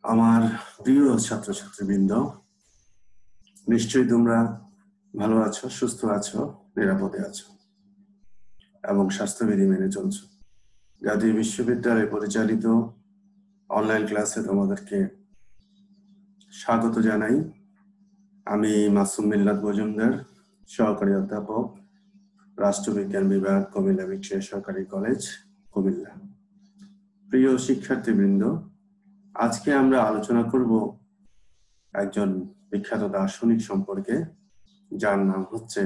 আমার প্রিয় ছাত্রছাত্রীবৃন্দ, নিশ্চয়ই তোমরা ভালো আছো, সুস্থ আছো, নিরাপদে আছো এবং স্বাস্থ্যবিধি মেনে চলছো। জাতীয় বিশ্ববিদ্যালয় পরিচালিত অনলাইন ক্লাসে তোমাদেরকে স্বাগত জানাই। আমি মাসুম মিল্লাত মজুমদার, সহকারী অধ্যাপক, রাষ্ট্রবিজ্ঞান বিভাগ, কুমিল্লা ভিক্টোরিয়া সরকারি কলেজ, কুমিল্লা। প্রিয় শিক্ষার্থীবৃন্দ, আজকে আমরা আলোচনা করব একজন বিখ্যাত দার্শনিক সম্পর্কে, যার নাম হচ্ছে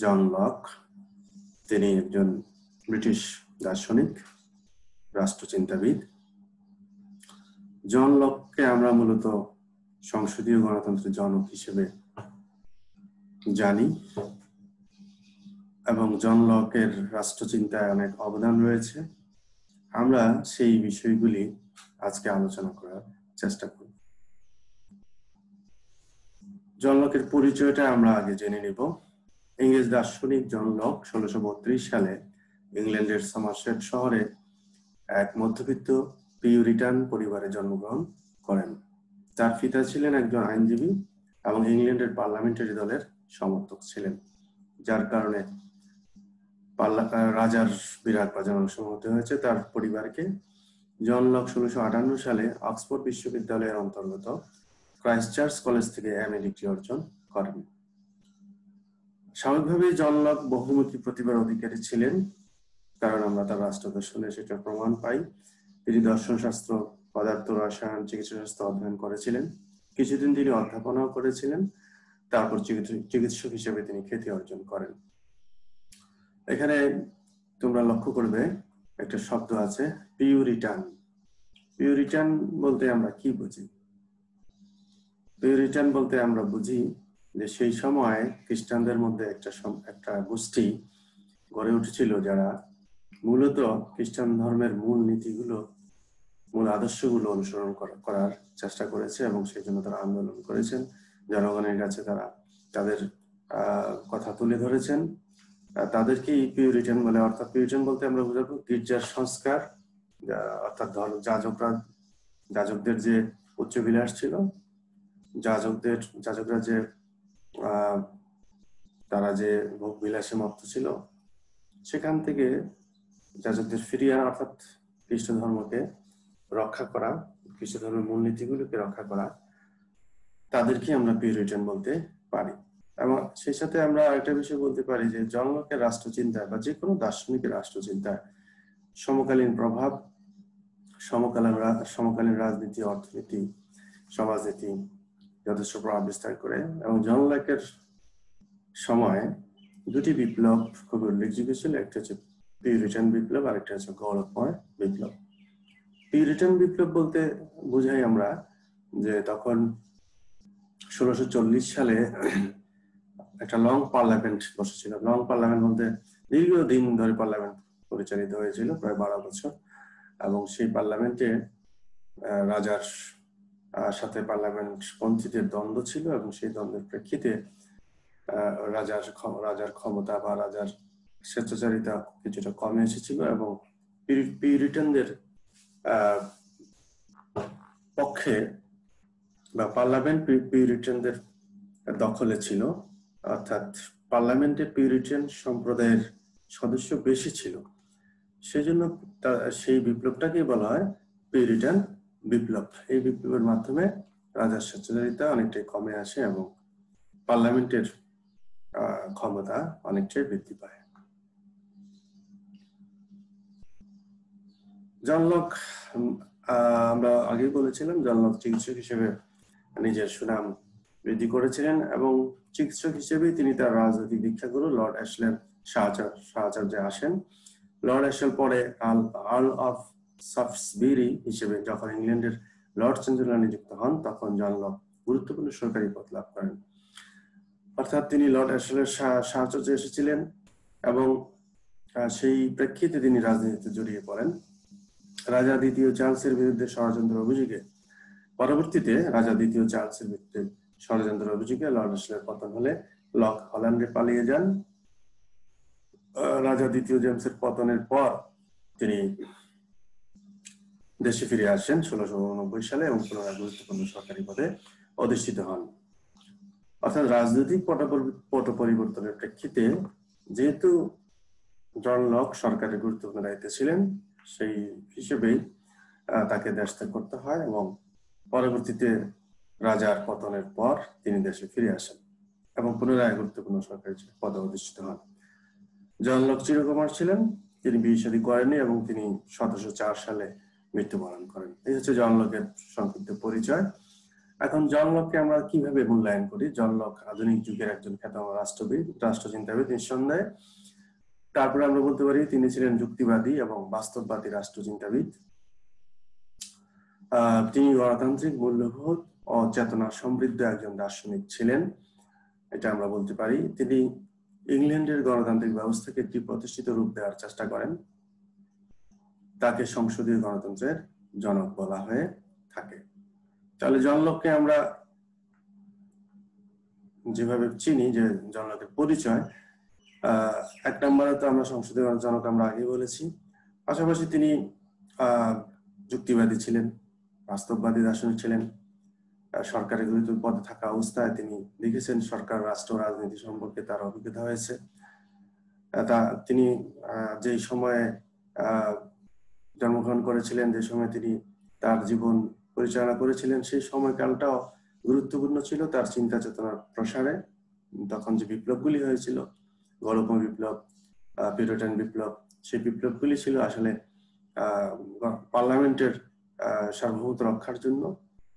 জন লক। তিনি একজন ব্রিটিশ দার্শনিক, রাষ্ট্রচিন্তাবিদ। জন লককে আমরা মূলত সংসদীয় গণতন্ত্রের জনক হিসেবে জানি এবং জন লকের রাষ্ট্রচিন্তায় অনেক অবদান রয়েছে। আমরা সেই বিষয়গুলি আজকে আলোচনা করার চেষ্টা করব। জন লকের পরিচয়টা আমরা আগে জেনে নিব। ইংরেজ দার্শনিক জন লক 1632 সালে ইংল্যান্ডের সমারসেট শহরে এক মধ্যবিত্ত পিউরিটান পরিবারে জন্মগ্রহণ করেন। তার পিতা ছিলেন একজন আইনজীবী এবং ইংল্যান্ডের পার্লামেন্টারি দলের সমর্থক ছিলেন, যার কারণে রাজার বিরাট বাজার অংশ হতে হয়েছে তার পরিবারকে। জন লক 1658 সালে অক্সফোর্ড বিশ্ববিদ্যালয়ের অন্তর্গত ক্রাইস্ট চার্চ কলেজ থেকে এমএ ডিগ্রি অর্জন করেন। স্বাভাবিকভাবেই জন লক বহুমুখী প্রতিভার অধিকারী ছিলেন, কারণ আমরা তার রাষ্ট্র দর্শনে সেটা প্রমাণ পাই। তিনি দর্শনশাস্ত্র, পদার্থ রসায়ন, চিকিৎসাশাস্ত্র অধ্যয়ন করেছিলেন। কিছুদিন তিনি অধ্যাপনাও করেছিলেন। তারপর চিকিৎসক হিসেবে তিনি খ্যাতি অর্জন করেন। এখানে তোমরা লক্ষ্য করবে একটা শব্দ আছে, পিউরিটান। পিউরিটান বলতে আমরা কি বুঝি? পিউরিটান বলতে আমরা বুঝি যে সেই সময় খ্রিস্টানদের মধ্যে একটা গোষ্ঠী গড়ে উঠেছিল, যারা মূলত খ্রিস্টান ধর্মের মূল নীতিগুলো, মূল আদর্শগুলো অনুসরণ করার চেষ্টা করেছে এবং সেই জন্য তারা আন্দোলন করেছেন। জনগণের কাছে তারা তাদের কথা তুলে ধরেছেন। তাদেরকেই পিউরিটান বলে। অর্থাৎ পিউরিটান বলতে আমরা বুঝাবো গির্জার সংস্কার, অর্থাৎ যাজকদের যে উচ্চবিলাস ছিল, যাজকরা যে তারা যে ভোগ বিলাসে মত্ত ছিল, সেখান থেকে যাজকদের ফিরিয়ে আনা, অর্থাৎ খ্রিস্ট ধর্মকে রক্ষা করা, খ্রিস্ট ধর্মের মূলনীতিগুলোকে রক্ষা করা, তাদেরকে আমরা পিউরিটান বলতে পারি। এবং সেই সাথে আমরা একটা বিষয় বলতে পারি যে জন লকের রাষ্ট্রচিন্তায় বা যে কোনো দার্শনিকের রাষ্ট্রচিন্তায় সমকালীন প্রভাব, সমকালীন রাজনীতি, অর্থনীতি, সমাজনীতি যথেষ্ট প্রভাব বিস্তার করে। এবং জন লকের সময় দুটি বিপ্লব খুব উল্লেখযোগ্য ছিল। একটা হচ্ছে পিউরিটান বিপ্লব, আর একটা হচ্ছে গৌরবময় বিপ্লব। পিউরিটান বিপ্লব বলতে বুঝাই আমরা যে তখন 1640 সালে একটা লং পার্লামেন্ট বসেছিল। লং পার্লামেন্ট বলতে দীর্ঘদিন ধরে পার্লামেন্ট পরিচালিত হয়েছিল, প্রায় 12 বছর। এবং সেই পার্লামেন্টে রাজার সাথে পার্লামেন্ট পন্থীদের দ্বন্দ্ব ছিল এবং সেই দ্বন্দ্বের প্রেক্ষিতে রাজার ক্ষমতা বা রাজার স্বেচ্ছাচারিতা কিছুটা কমে এসেছিল এবং পিউরিটানদের পক্ষে বা পার্লামেন্ট পিউরিটানদের দখলে ছিল। অর্থাৎ পার্লামেন্টে পিউরিটান সম্প্রদায়ের সদস্য বেশি ছিল, সেজন্য সেই বিপ্লবটাকে বলা হয় পিউরিটান বিপ্লব। এই বিপ্লবের মাধ্যমে রাজার স্বেচ্ছাচারিতা অনেকটাই কমে আসে এবং পার্লামেন্টের ক্ষমতা অনেকটাই বৃদ্ধি পায়। জন লক, আমরা আগেই বলেছিলাম, জন লক চিকিৎসক হিসেবে নিজের সুনাম বৃদ্ধি করেছিলেন এবং চিকিৎসক হিসেবে তিনি তার রাজনৈতিক দীক্ষাগুরু লর্ড অ্যাশলের সাহায্যে আসেন। লর্ড অ্যাশল পরে আর্ল অফ সাফসবিরি হিসেবে যখন ইংল্যান্ডের লর্ড চ্যান্সেলর নিযুক্ত হন, তখন জন লক গুরুত্বপূর্ণ সরকারি পদ লাভ করেন। অর্থাৎ তিনি লর্ড অ্যাশলের সাহায্যে এসেছিলেন এবং সেই প্রেক্ষিতে তিনি রাজনীতিতে জড়িয়ে পড়েন। রাজা দ্বিতীয় চার্লসের বিরুদ্ধে ষড়যন্ত্র অভিযোগে পরবর্তীতে রাজা দ্বিতীয় চার্লসের বিরুদ্ধে ষড়যন্ত্র অভিযোগে লর্ড অ্যাশলের পতন হলে লক হল্যান্ডে পালিয়ে যান। রাজা দ্বিতীয় জেমসের পতনের পর তিনি দেশে ফিরে আসেন 1689 সালে এবং পুনরায় গুরুত্বপূর্ণ সরকারি পদে অধিষ্ঠিত হন। অর্থাৎ রাজনৈতিক পট পরিবর্তনের প্রেক্ষিতে যেহেতু জন লক সরকারের গুরুত্বপূর্ণ দায়িত্বে ছিলেন, সেই হিসেবেই তাকে দেশ ত্যাগ করতে হয় এবং পরবর্তীতে রাজার পতনের পর তিনি দেশে ফিরে আসেন এবং পুনরায় গুরুত্বপূর্ণ সরকারি পদে অধিষ্ঠিত হন। জন লক চিরকুমার ছিলেন, তিনি বিয়ে শাদী করেননি এবং তিনি 1704 সালে মৃত্যুবরণ করেন। এই হচ্ছে জন লকের সংক্ষিপ্ত পরিচয়। এখন জন লককে আমরা কিভাবে মূল্যায়ন করি? জন লক আধুনিক যুগের একজন খ্যাতনামা রাষ্ট্রবিদ, রাষ্ট্রচিন্তাবিদ নিঃসন্দেহে। তারপরে আমরা বলতে পারি তিনি ছিলেন যুক্তিবাদী এবং বাস্তববাদী রাষ্ট্রচিন্তাবিদ। তিনি গণতান্ত্রিক মূল্যবোধ ও চেতনা সমৃদ্ধ একজন দার্শনিক ছিলেন, এটা আমরা বলতে পারি। তিনি ইংল্যান্ডের গণতান্ত্রিক ব্যবস্থাকে একটি প্রতিষ্ঠিত রূপ দেওয়ার চেষ্টা করেন। তাকে সংসদীয় গণতন্ত্রের জনক বলা হয়ে থাকে। তাহলে জন লককে আমরা যেভাবে চিনি, যে জন লকের পরিচয়, এক নম্বরে তো আমরা সংসদীয় জনক আমরা আগে বলেছি। পাশাপাশি তিনি যুক্তিবাদী ছিলেন, বাস্তববাদী দার্শনিক ছিলেন। সরকারের গুরুত্বপূর্ণ পদে থাকা অবস্থায় তিনি লিখেছেন সরকার, রাষ্ট্র, রাজনীতি সম্পর্কে তার অভিজ্ঞতা হয়েছে। তিনি যেই সময়ে জন্মগ্রহণ করেছিলেন, যে সময় তিনি তার জীবন পরিচালনা করেছিলেন, সেই সময়কালটাও গুরুত্বপূর্ণ ছিল তার চিন্তা চেতনার প্রসারে। তখন যে বিপ্লবগুলি হয়েছিল, গণতন্ত্র বিপ্লব, পিউরিটান বিপ্লব, সেই বিপ্লবগুলি ছিল আসলে পার্লামেন্টের সার্বভৌমত্ব রক্ষার জন্য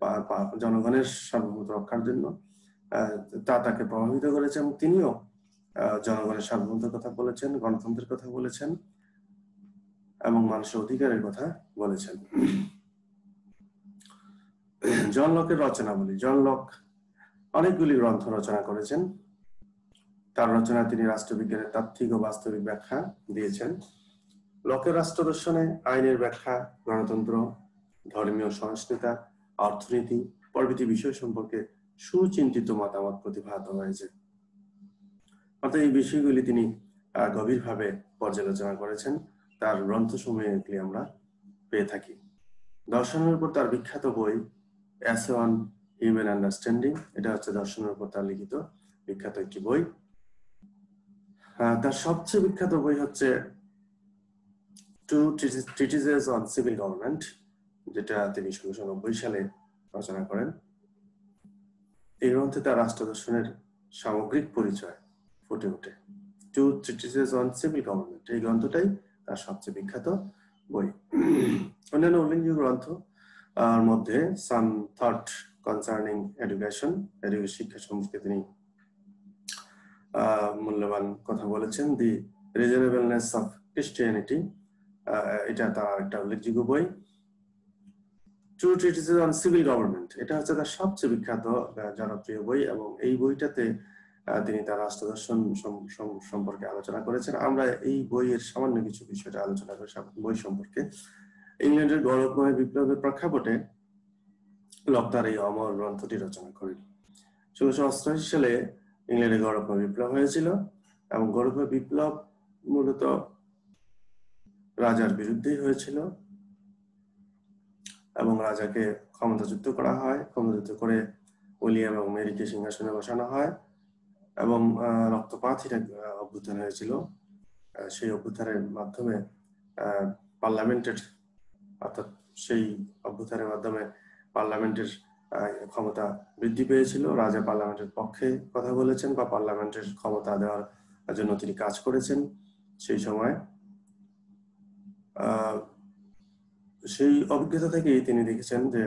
বা জনগণের সার্বভৌমত্ব রক্ষার জন্য। তা তাকে প্রভাবিত করেছে এবং তিনিও জনগণের সার্বভৌমত্বের কথা বলেছেন, গণতন্ত্রের কথা বলেছেন এবং মানুষের অধিকারের কথা বলেছেন। জন লকের রচনাবলী। জন লক অনেকগুলি গ্রন্থ রচনা করেছেন। তার রচনা তিনি রাষ্ট্রবিজ্ঞানের তাত্ত্বিক ও বাস্তবিক ব্যাখ্যা দিয়েছেন। লকের রাষ্ট্র দর্শনে আইনের ব্যাখ্যা, গণতন্ত্র, ধর্মীয় সহিষ্ণুতা, অর্থনীতি প্রভৃতি বিষয় সম্পর্কে সুচিন্তিত মতামত প্রতিভাত হয়েছে। অর্থাৎ এই বিষয়গুলি তিনি গভীরভাবে পর্যালোচনা করেছেন। তার গ্রন্থসমূহে এগুলি আমরা পেয়ে থাকি। দর্শনের উপর তার বিখ্যাত বই এসে অন হিউম্যান আন্ডারস্ট্যান্ডিং, এটা হচ্ছে দর্শনের উপর তার লিখিত বিখ্যাত একটি বই। তার সবচেয়ে বিখ্যাত বই হচ্ছে two treatises on civil government, যেটা তিনি 1690 সালে রচনা করেন। এই গ্রন্থে তার রাষ্ট্র দর্শনের সামগ্রিক পরিচয় ফুটে ওঠে। Two treatises on civil government, এই গ্রন্থটাই তার সবচেয়ে বিখ্যাত বই। অন্যান্য উল্লেখযোগ্য গ্রন্থ মধ্যে সাম থট কনসার্নিং এডুকেশন, শিক্ষা সম্পর্কে তিনি মূল্যবান কথা বলেছেন। দি রিজনেবলনেস অফ ক্রিশ্চিয়ানিটি, এটা তার একটা উল্লেখযোগ্য বই। Two treatises on civil government, এটা হচ্ছে তার সবচেয়ে বিখ্যাত জনপ্রিয় বই এবং এই বইটাতে তিনি তার রাষ্ট্র দর্শন সম্পর্কে আলোচনা করেছেন। আমরা এই বইয়ের সামান্য কিছু বিষয়টা আলোচনা করি বই সম্পর্কে। ইংল্যান্ডের গৌরবময় বিপ্লবের প্রেক্ষাপটে লক তার এই অমর গ্রন্থটি রচনা করেন। 1688 সালে ইংল্যান্ডে গৌরবময় বিপ্লব হয়েছিল এবং গৌরবময় বিপ্লব মূলত রাজার বিরুদ্ধেই হয়েছিল এবং রাজাকে ক্ষমতাচ্যুত করা হয়। ক্ষমতাচ্যুত করে উইলিয়াম এবং মেরিকে সিংহাসনে বসানো হয় এবং রক্তপাতের অভ্যুত্থান হয়েছিল। সেই অভ্যুত্থানের মাধ্যমে পার্লামেন্টের, অর্থাৎ সেই অভ্যুত্থানের মাধ্যমে পার্লামেন্টের ক্ষমতা বৃদ্ধি পেয়েছিল। রাজা পার্লামেন্টের পক্ষে কথা বলেছেন বা পার্লামেন্টের ক্ষমতা দেওয়ার জন্য তিনি কাজ করেছেন। সেই সময় সেই অভিজ্ঞতা থেকেই তিনি দেখেছেন যে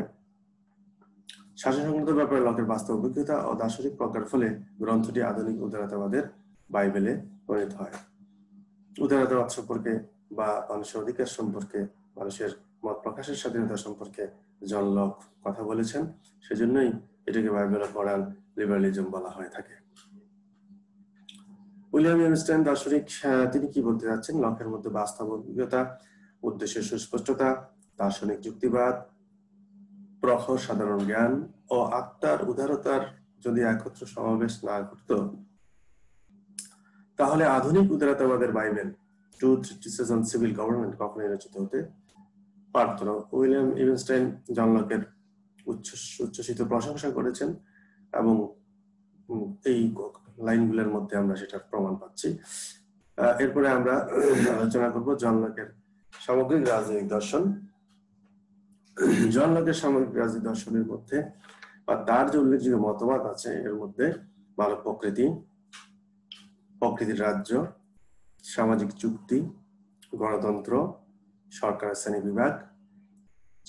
শাসন সংক্রান্ত ব্যাপারে লকের বাস্তব অভিজ্ঞতা ও দার্শনিক প্রজ্ঞার ফলে গ্রন্থটি আধুনিক উদারতাবাদের বাইবেলে পরিণত হয়। উদারতাবাদ সম্পর্কে বা মানুষের অধিকার সম্পর্কে, মানুষের মত প্রকাশের স্বাধীনতা সম্পর্কে জন লক কথা বলেছেন, সেজন্যই এটাকে বাইবেল অফ মরাল লিবারালিজম বলা হয়ে থাকে। উইলিয়াম এমস্টাইন দার্শনিক, তিনি কি বলতে যাচ্ছেন? লকের মধ্যে বাস্তব অভিজ্ঞতা, উদ্দেশ্যের সুস্পষ্টতা, দার্শনিক যুক্তিবাদ, প্রখর সাধারণ জ্ঞান ও আত্মার উদারতার যদি একত্র সমাবেশ না ঘটত, তাহলে আধুনিক উদারতাবাদের Bible two treatises on civil government কখনোই রচিত হতে পারত না। উইলিয়াম ইভেনস্টাইন জন লকের উচ্ছ্বসিত প্রশংসা করেছেন এবং এই লাইনগুলোর মধ্যে আমরা সেটার প্রমাণ পাচ্ছি। এরপরে আমরা আলোচনা করব জন লকের সামগ্রিক রাজনৈতিক দর্শন। জন লকের সামগ্রিক রাজনৈতিক দর্শনের মধ্যে বা তার যে উল্লেখযোগ্য মতবাদ আছে এর মধ্যে মানব প্রকৃতি, প্রকৃতির রাজ্য, সামাজিক চুক্তি, গণতন্ত্র, সরকারের শ্রেণী বিভাগ,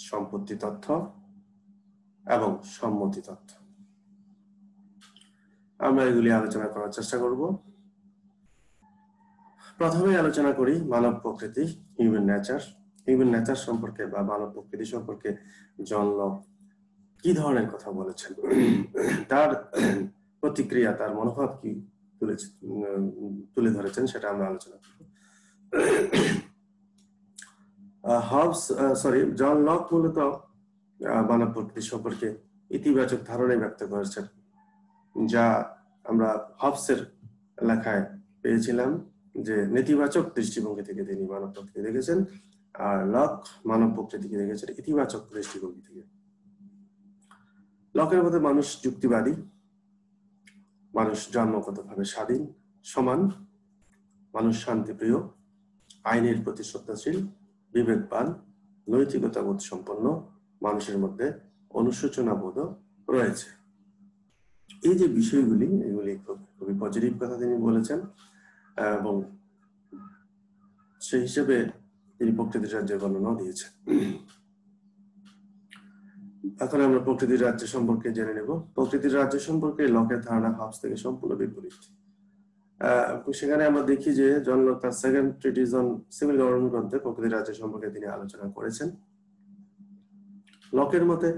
সম্পত্তি তথ্য এবং সম্মতি তথ্য, আমরা এগুলি আলোচনা করার চেষ্টা করব। প্রথমে আলোচনা করি মানব প্রকৃতি, হিউম্যান নেচার। হিউম্যান নেচার সম্পর্কে বা মানব প্রকৃতি সম্পর্কে জন লক কি ধরনের কথা বলেছেন, তার প্রতিক্রিয়া, তার মনোভাব কি তুলে ধরেছেন সেটা আমরা আলোচনা করব। জন লক মূলত মানব প্রকৃতি সম্পর্কে ইতিবাচক ধারণা ব্যক্ত করেছেন, যা আমরা হবসের লেখায় পেয়েছিলাম যে নেতিবাচক দৃষ্টিভঙ্গি থেকে তিনি মানব প্রকৃতি দেখেছেন, আর লক মানব প্রকৃতিকে দেখেছেন ইতিবাচক দৃষ্টিভঙ্গি থেকে। লকের মতে মানুষ যুক্তিবাদী, মানুষ জন্মগতভাবে স্বাধীন, সমান, মানুষ শান্তিপ্রিয়, আইনের প্রতি শ্রদ্ধাশীল, বিবেকবান, নৈতিকতাবোধ সম্পন্ন, মানুষের মধ্যে অনুশোচনা বোধ রয়েছে। এই যে বিষয়গুলি, এগুলি খুবই পজিটিভ কথা তিনি বলেছেন এবং সেই হিসেবে তিনি প্রকৃতির রাজ্যের বর্ণনা দিয়েছেন। এখন আমরা প্রকৃতির রাজ্য সম্পর্কে জেনে নেব। প্রকৃতির রাজ্য সম্পর্কে লকের ধারণা হবস থেকে সম্পূর্ণ বিপরীত। সেখানে আমরা দেখি যে জন লক তার second treaties on civil government গ্রন্থে প্রকৃতির রাজ্য সম্পর্কে তিনি আলোচনা করেছেন। লকের মতে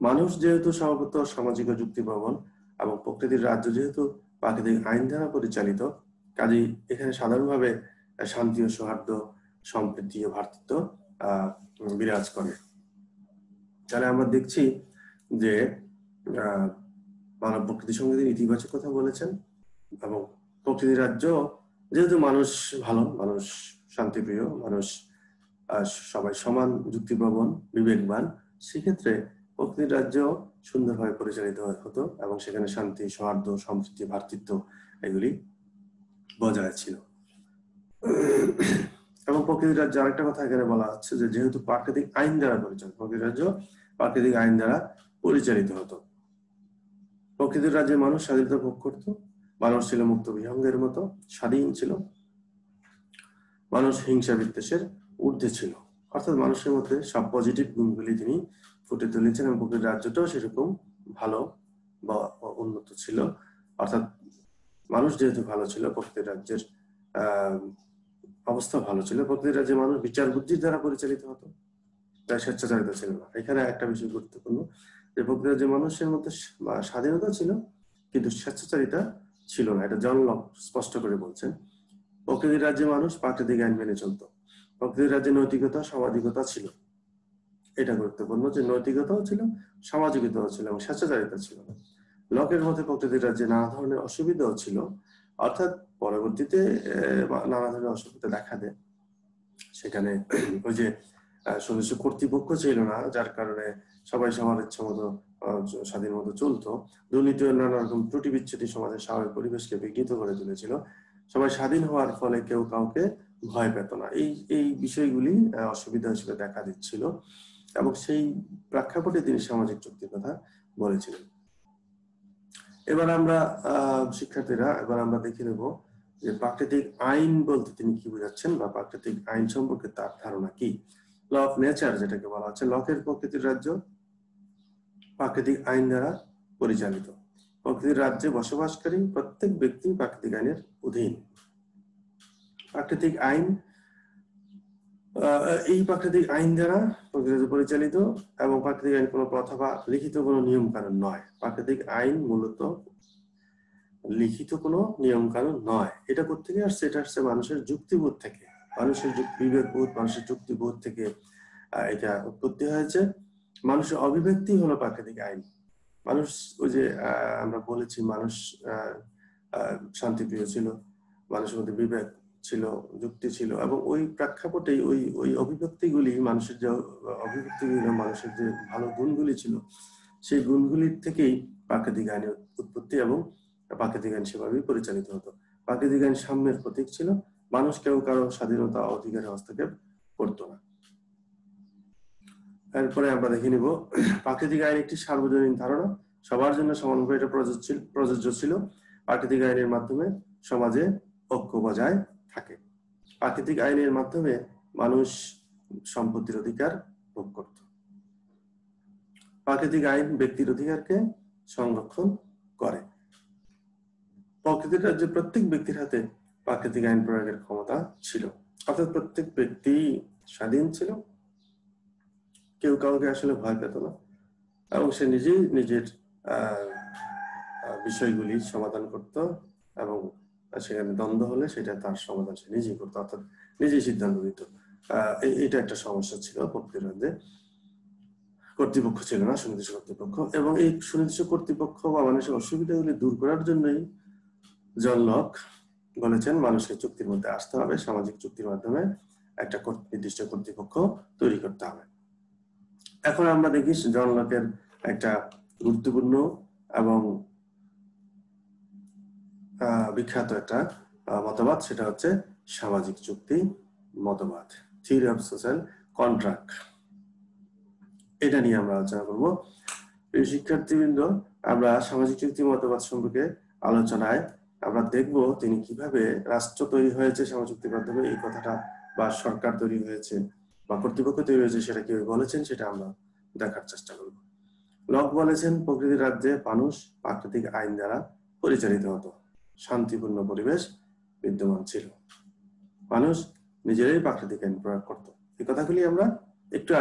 মানুষ যেহেতু স্বভাবত সামাজিক ও যুক্তিপ্রবণ এবং প্রকৃতির রাজ্য যেহেতু প্রাকৃতিক আইন দ্বারা পরিচালিত, কাজেই এখানে সাধারণভাবে শান্তি ও সৌহার্দ্য, সম্প্রীতি ও ভ্রাতৃত্ব বিরাজ করে। তাহলে আমরা দেখছি যে মানব প্রকৃতির সঙ্গে তিনি ইতিবাচক কথা বলেছেন এবং প্রকৃতির রাজ্য যেহেতু মানুষ ভালো, মানুষ শান্তিপ্রিয়, মানুষ সবাই সমান, যুক্তিপ্রবণ, বিবেকবান, সেক্ষেত্রে প্রকৃতির রাজ্য সুন্দরভাবে পরিচালিত হতো এবং সেখানে শান্তি, সৌহার্দ্য, সম্প্রীতি, ভ্রাতৃত্ব এগুলি বজায় ছিল। এবং প্রকৃতির রাজ্য আরেকটা কথা এখানে বলা হচ্ছে যে যেহেতু প্রাকৃতিক আইন দ্বারা পরিচালিত, প্রকৃতির রাজ্য প্রাকৃতিক আইন দ্বারা পরিচালিত হতো। প্রকৃতির রাজ্যে মানুষ স্বাধীনতা ভোগ করত, মানুষ ছিল মুক্ত বিহঙ্গের মতো স্বাধীন ছিল, মানুষ হিংসা বিদ্বেষের ঊর্ধ্বে ছিল। অর্থাৎ মানুষের মধ্যে সব পজিটিভ গুণগুলি তিনি ফুটে তুলেছেন এবং প্রকৃতির রাজ্যটাও সেরকম ভালো বা উন্নত ছিল। অর্থাৎ মানুষ যেহেতু ভালো ছিল, প্রকৃতির রাজ্যের অবস্থা ভালো ছিল। প্রকৃতির রাজ্যে মানুষ বিচার বুদ্ধির দ্বারা পরিচালিত হতো, তাই স্বেচ্ছাচারিতা ছিল না। এখানে একটা বিষয় গুরুত্বপূর্ণ যে প্রকৃতির রাজ্যে মানুষের মধ্যে স্বাধীনতা ছিল কিন্তু স্বেচ্ছাচারিতা ছিল না, এটা জন লক স্পষ্ট করে বলছেন। প্রকৃতির রাজ্যে মানুষ প্রাকৃতিক আইন মেনে চলত। প্রকৃতির রাজ্যে নৈতিকতা, সামাজিকতা ছিল, এটা গুরুত্বপূর্ণ যে নৈতিকতাও ছিল, সামাজিকতাও ছিল এবং স্বেচ্ছাচারিতা ছিল না। লকের মতে প্রকৃতির রাজ্যে নানা ধরনের অসুবিধাও ছিল, অর্থাৎ পরবর্তীতে নানা ধরনের অসুবিধা দেখা দেয়। সেখানে ওই যে সদস্য কর্তৃপক্ষ ছিল না, যার কারণে সবাই সবার ইচ্ছা মতো স্বাধীন মতো চলতো। দুর্নীতি ও নানা রকম ত্রুটি বিচ্ছুতি সমাজের স্বাভাবিক পরিবেশকে বিঘ্নিত করে তুলেছিল। সবাই স্বাধীন হওয়ার ফলে কেউ কাউকে ভয় পেত না। এই বিষয়গুলি অসুবিধা হিসেবে দেখা দিচ্ছিল এবং সেই প্রেক্ষাপটে তিনি সামাজিক চুক্তির কথা বলেছিলেন। এবার আমরা শিক্ষার্থীরা দেখে নেব যে প্রাকৃতিক আইন বলতে তিনি কি বোঝাচ্ছেন বা প্রাকৃতিক আইন সম্পর্কে তার ধারণা কি। ল অফ নেচার যেটাকে বলা হচ্ছে, লকের প্রকৃতির রাজ্য প্রাকৃতিক আইন দ্বারা পরিচালিত। প্রকৃতির রাজ্যে বসবাসকারী প্রত্যেক ব্যক্তি প্রাকৃতিক আইনের অধীন। প্রাকৃতিক আইন, এই প্রাকৃতিক আইন দ্বারা প্রকৃতি পরিচালিত এবং প্রাকৃতিক আইন কোনো প্রথা বা লিখিত কোনো নিয়ম কানুন নয়। প্রাকৃতিক আইন মূলত লিখিত কোনো নিয়ম কানুন নয়। এটা কোত্থেকে আসছে? এটা আসছে মানুষের যুক্তিবোধ থেকে, মানুষের বিবেকবোধ, মানুষের যুক্তিবোধ থেকে এটা উৎপত্তি হয়েছে। মানুষের অভিব্যক্তি হলো প্রাকৃতিক আইন। মানুষ ওই যে আমরা বলেছি মানুষ শান্তিপ্রিয় ছিল, মানুষের মধ্যে বিবেক ছিল, যুক্তি ছিল, এবং ওই প্রেক্ষাপটেই ওই ওই অভিব্যক্তিগুলি মানুষের যে অভিব্যক্তিগুলি, মানুষের যে ভালো গুণগুলি ছিল, সেই গুণগুলির থেকেই প্রাকৃতিক আইনের উৎপত্তি, এবং প্রাকৃতিক আইন সেভাবেই পরিচালিত হতো। প্রাকৃতিক আইন সাম্যের প্রতীক ছিল, মানুষ কেউ কারো স্বাধীনতা অধিকারে হস্তক্ষেপ করতো না। এরপরে আমরা দেখে নিব, প্রাকৃতিক আইন একটি সার্বজনীন ধারণা, সবার জন্য সমানভাবে এটা প্রযোজ্য ছিল। প্রাকৃতিক আইনের মাধ্যমে সমাজে ঐক্য বজায় থাকে। প্রাকৃতিক আইনের মাধ্যমে মানুষ সম্পত্তির অধিকার ভোগ করত। প্রাকৃতিক আইন ব্যক্তির অধিকারকে সংরক্ষণ করে। প্রকৃতির রাজ্যে প্রত্যেক ব্যক্তির হাতে প্রাকৃতিক আইন প্রয়োগের ক্ষমতা ছিল, অর্থাৎ প্রত্যেক ব্যক্তি স্বাধীন ছিল, কেউ কাউকে আসলে ভয় পেত না, এবং সে নিজেই নিজের বিষয়গুলি সমাধান করত, এবং সেখানে দ্বন্দ্ব হলে সেটা তার সমাধান সে নিজেই করতো, অর্থাৎ নিজেই সিদ্ধান্ত নিত। এটা একটা সমস্যা ছিল প্রকৃতির রাজ্যে। কর্তৃপক্ষ ছিল না, সুনির্দিষ্ট কর্তৃপক্ষ, এবং এই সুনির্দিষ্ট কর্তৃপক্ষ বা মানুষের অসুবিধাগুলি দূর করার জন্যই জন লক বলেছেন মানুষকে চুক্তির মধ্যে আসতে হবে, সামাজিক চুক্তির মাধ্যমে একটা নির্দিষ্ট কর্তৃপক্ষ তৈরি করতে হবে। এখন আমরা দেখি জন লকের একটা গুরুত্বপূর্ণ এবং বিখ্যাত একটা মতবাদ, সেটা হচ্ছে সামাজিক চুক্তি মতবাদ, থিওরি অফ সোশ্যাল কন্ট্রাক্ট। এটা নিয়ে আমরা আলোচনা করব। শিক্ষার্থীবৃন্দ, আমরা সামাজিক চুক্তি মতবাদ সম্পর্কে আলোচনায় আমরা দেখব তিনি কিভাবে রাষ্ট্র তৈরি হয়েছে সামাজিক চুক্তির মাধ্যমে, এই কথাটা, বা সরকার তৈরি হয়েছে বা কর্তৃপক্ষ তৈরি হয়েছে, সেটা কিভাবে বলেছেন সেটা আমরা দেখার চেষ্টা করব। লক বলেছেন প্রকৃতির রাজ্যে মানুষ প্রাকৃতিক আইন দ্বারা পরিচালিত হতো, শান্তিপূর্ণ পরিবেশ বিদ্যমান ছিল, মানুষ নিজেরাই প্রাকৃতিক আইন প্রয়োগ করত। এই কথাগুলি আমরা একটু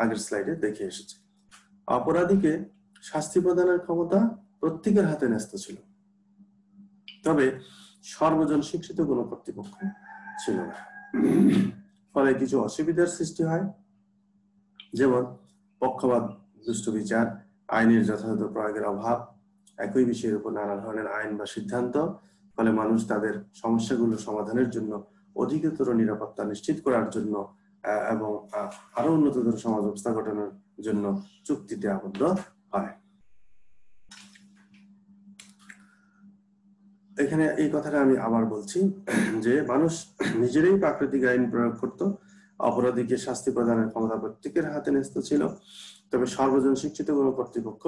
আগের স্লাইডে দেখে এসেছি। অপরাধীকে শাস্তি প্রদানের ক্ষমতা প্রত্যেকের হাতে ন্যস্ত ছিল, তবে সর্বজন শিক্ষিত কোনো কর্তৃপক্ষ ছিল না। ফলে কিছু অসুবিধার সৃষ্টি হয়, যেমন পক্ষপাত, দুষ্ট বিচার, আইনের যথাযথ প্রয়োগের অভাব, একই বিষয়ের উপর নানা ধরনের আইন বা সিদ্ধান্ত। ফলে মানুষ তাদের সমস্যাগুলো সমাধানের জন্য, অধিকতর নিরাপত্তা নিশ্চিত করার জন্য এবং আরো উন্নততর সমাজ ব্যবস্থা গঠনের জন্য চুক্তিতে আবদ্ধ হয়। এখানে এই কথাটা আমি আবার বলছি যে মানুষ নিজেরাই প্রাকৃতিক আইন প্রয়োগ করত, অপরাধীকে শাস্তি প্রদানের ক্ষমতা প্রত্যেকের হাতে ন্যস্ত ছিল, তবে সর্বজন শিক্ষিত কোনো কর্তৃপক্ষ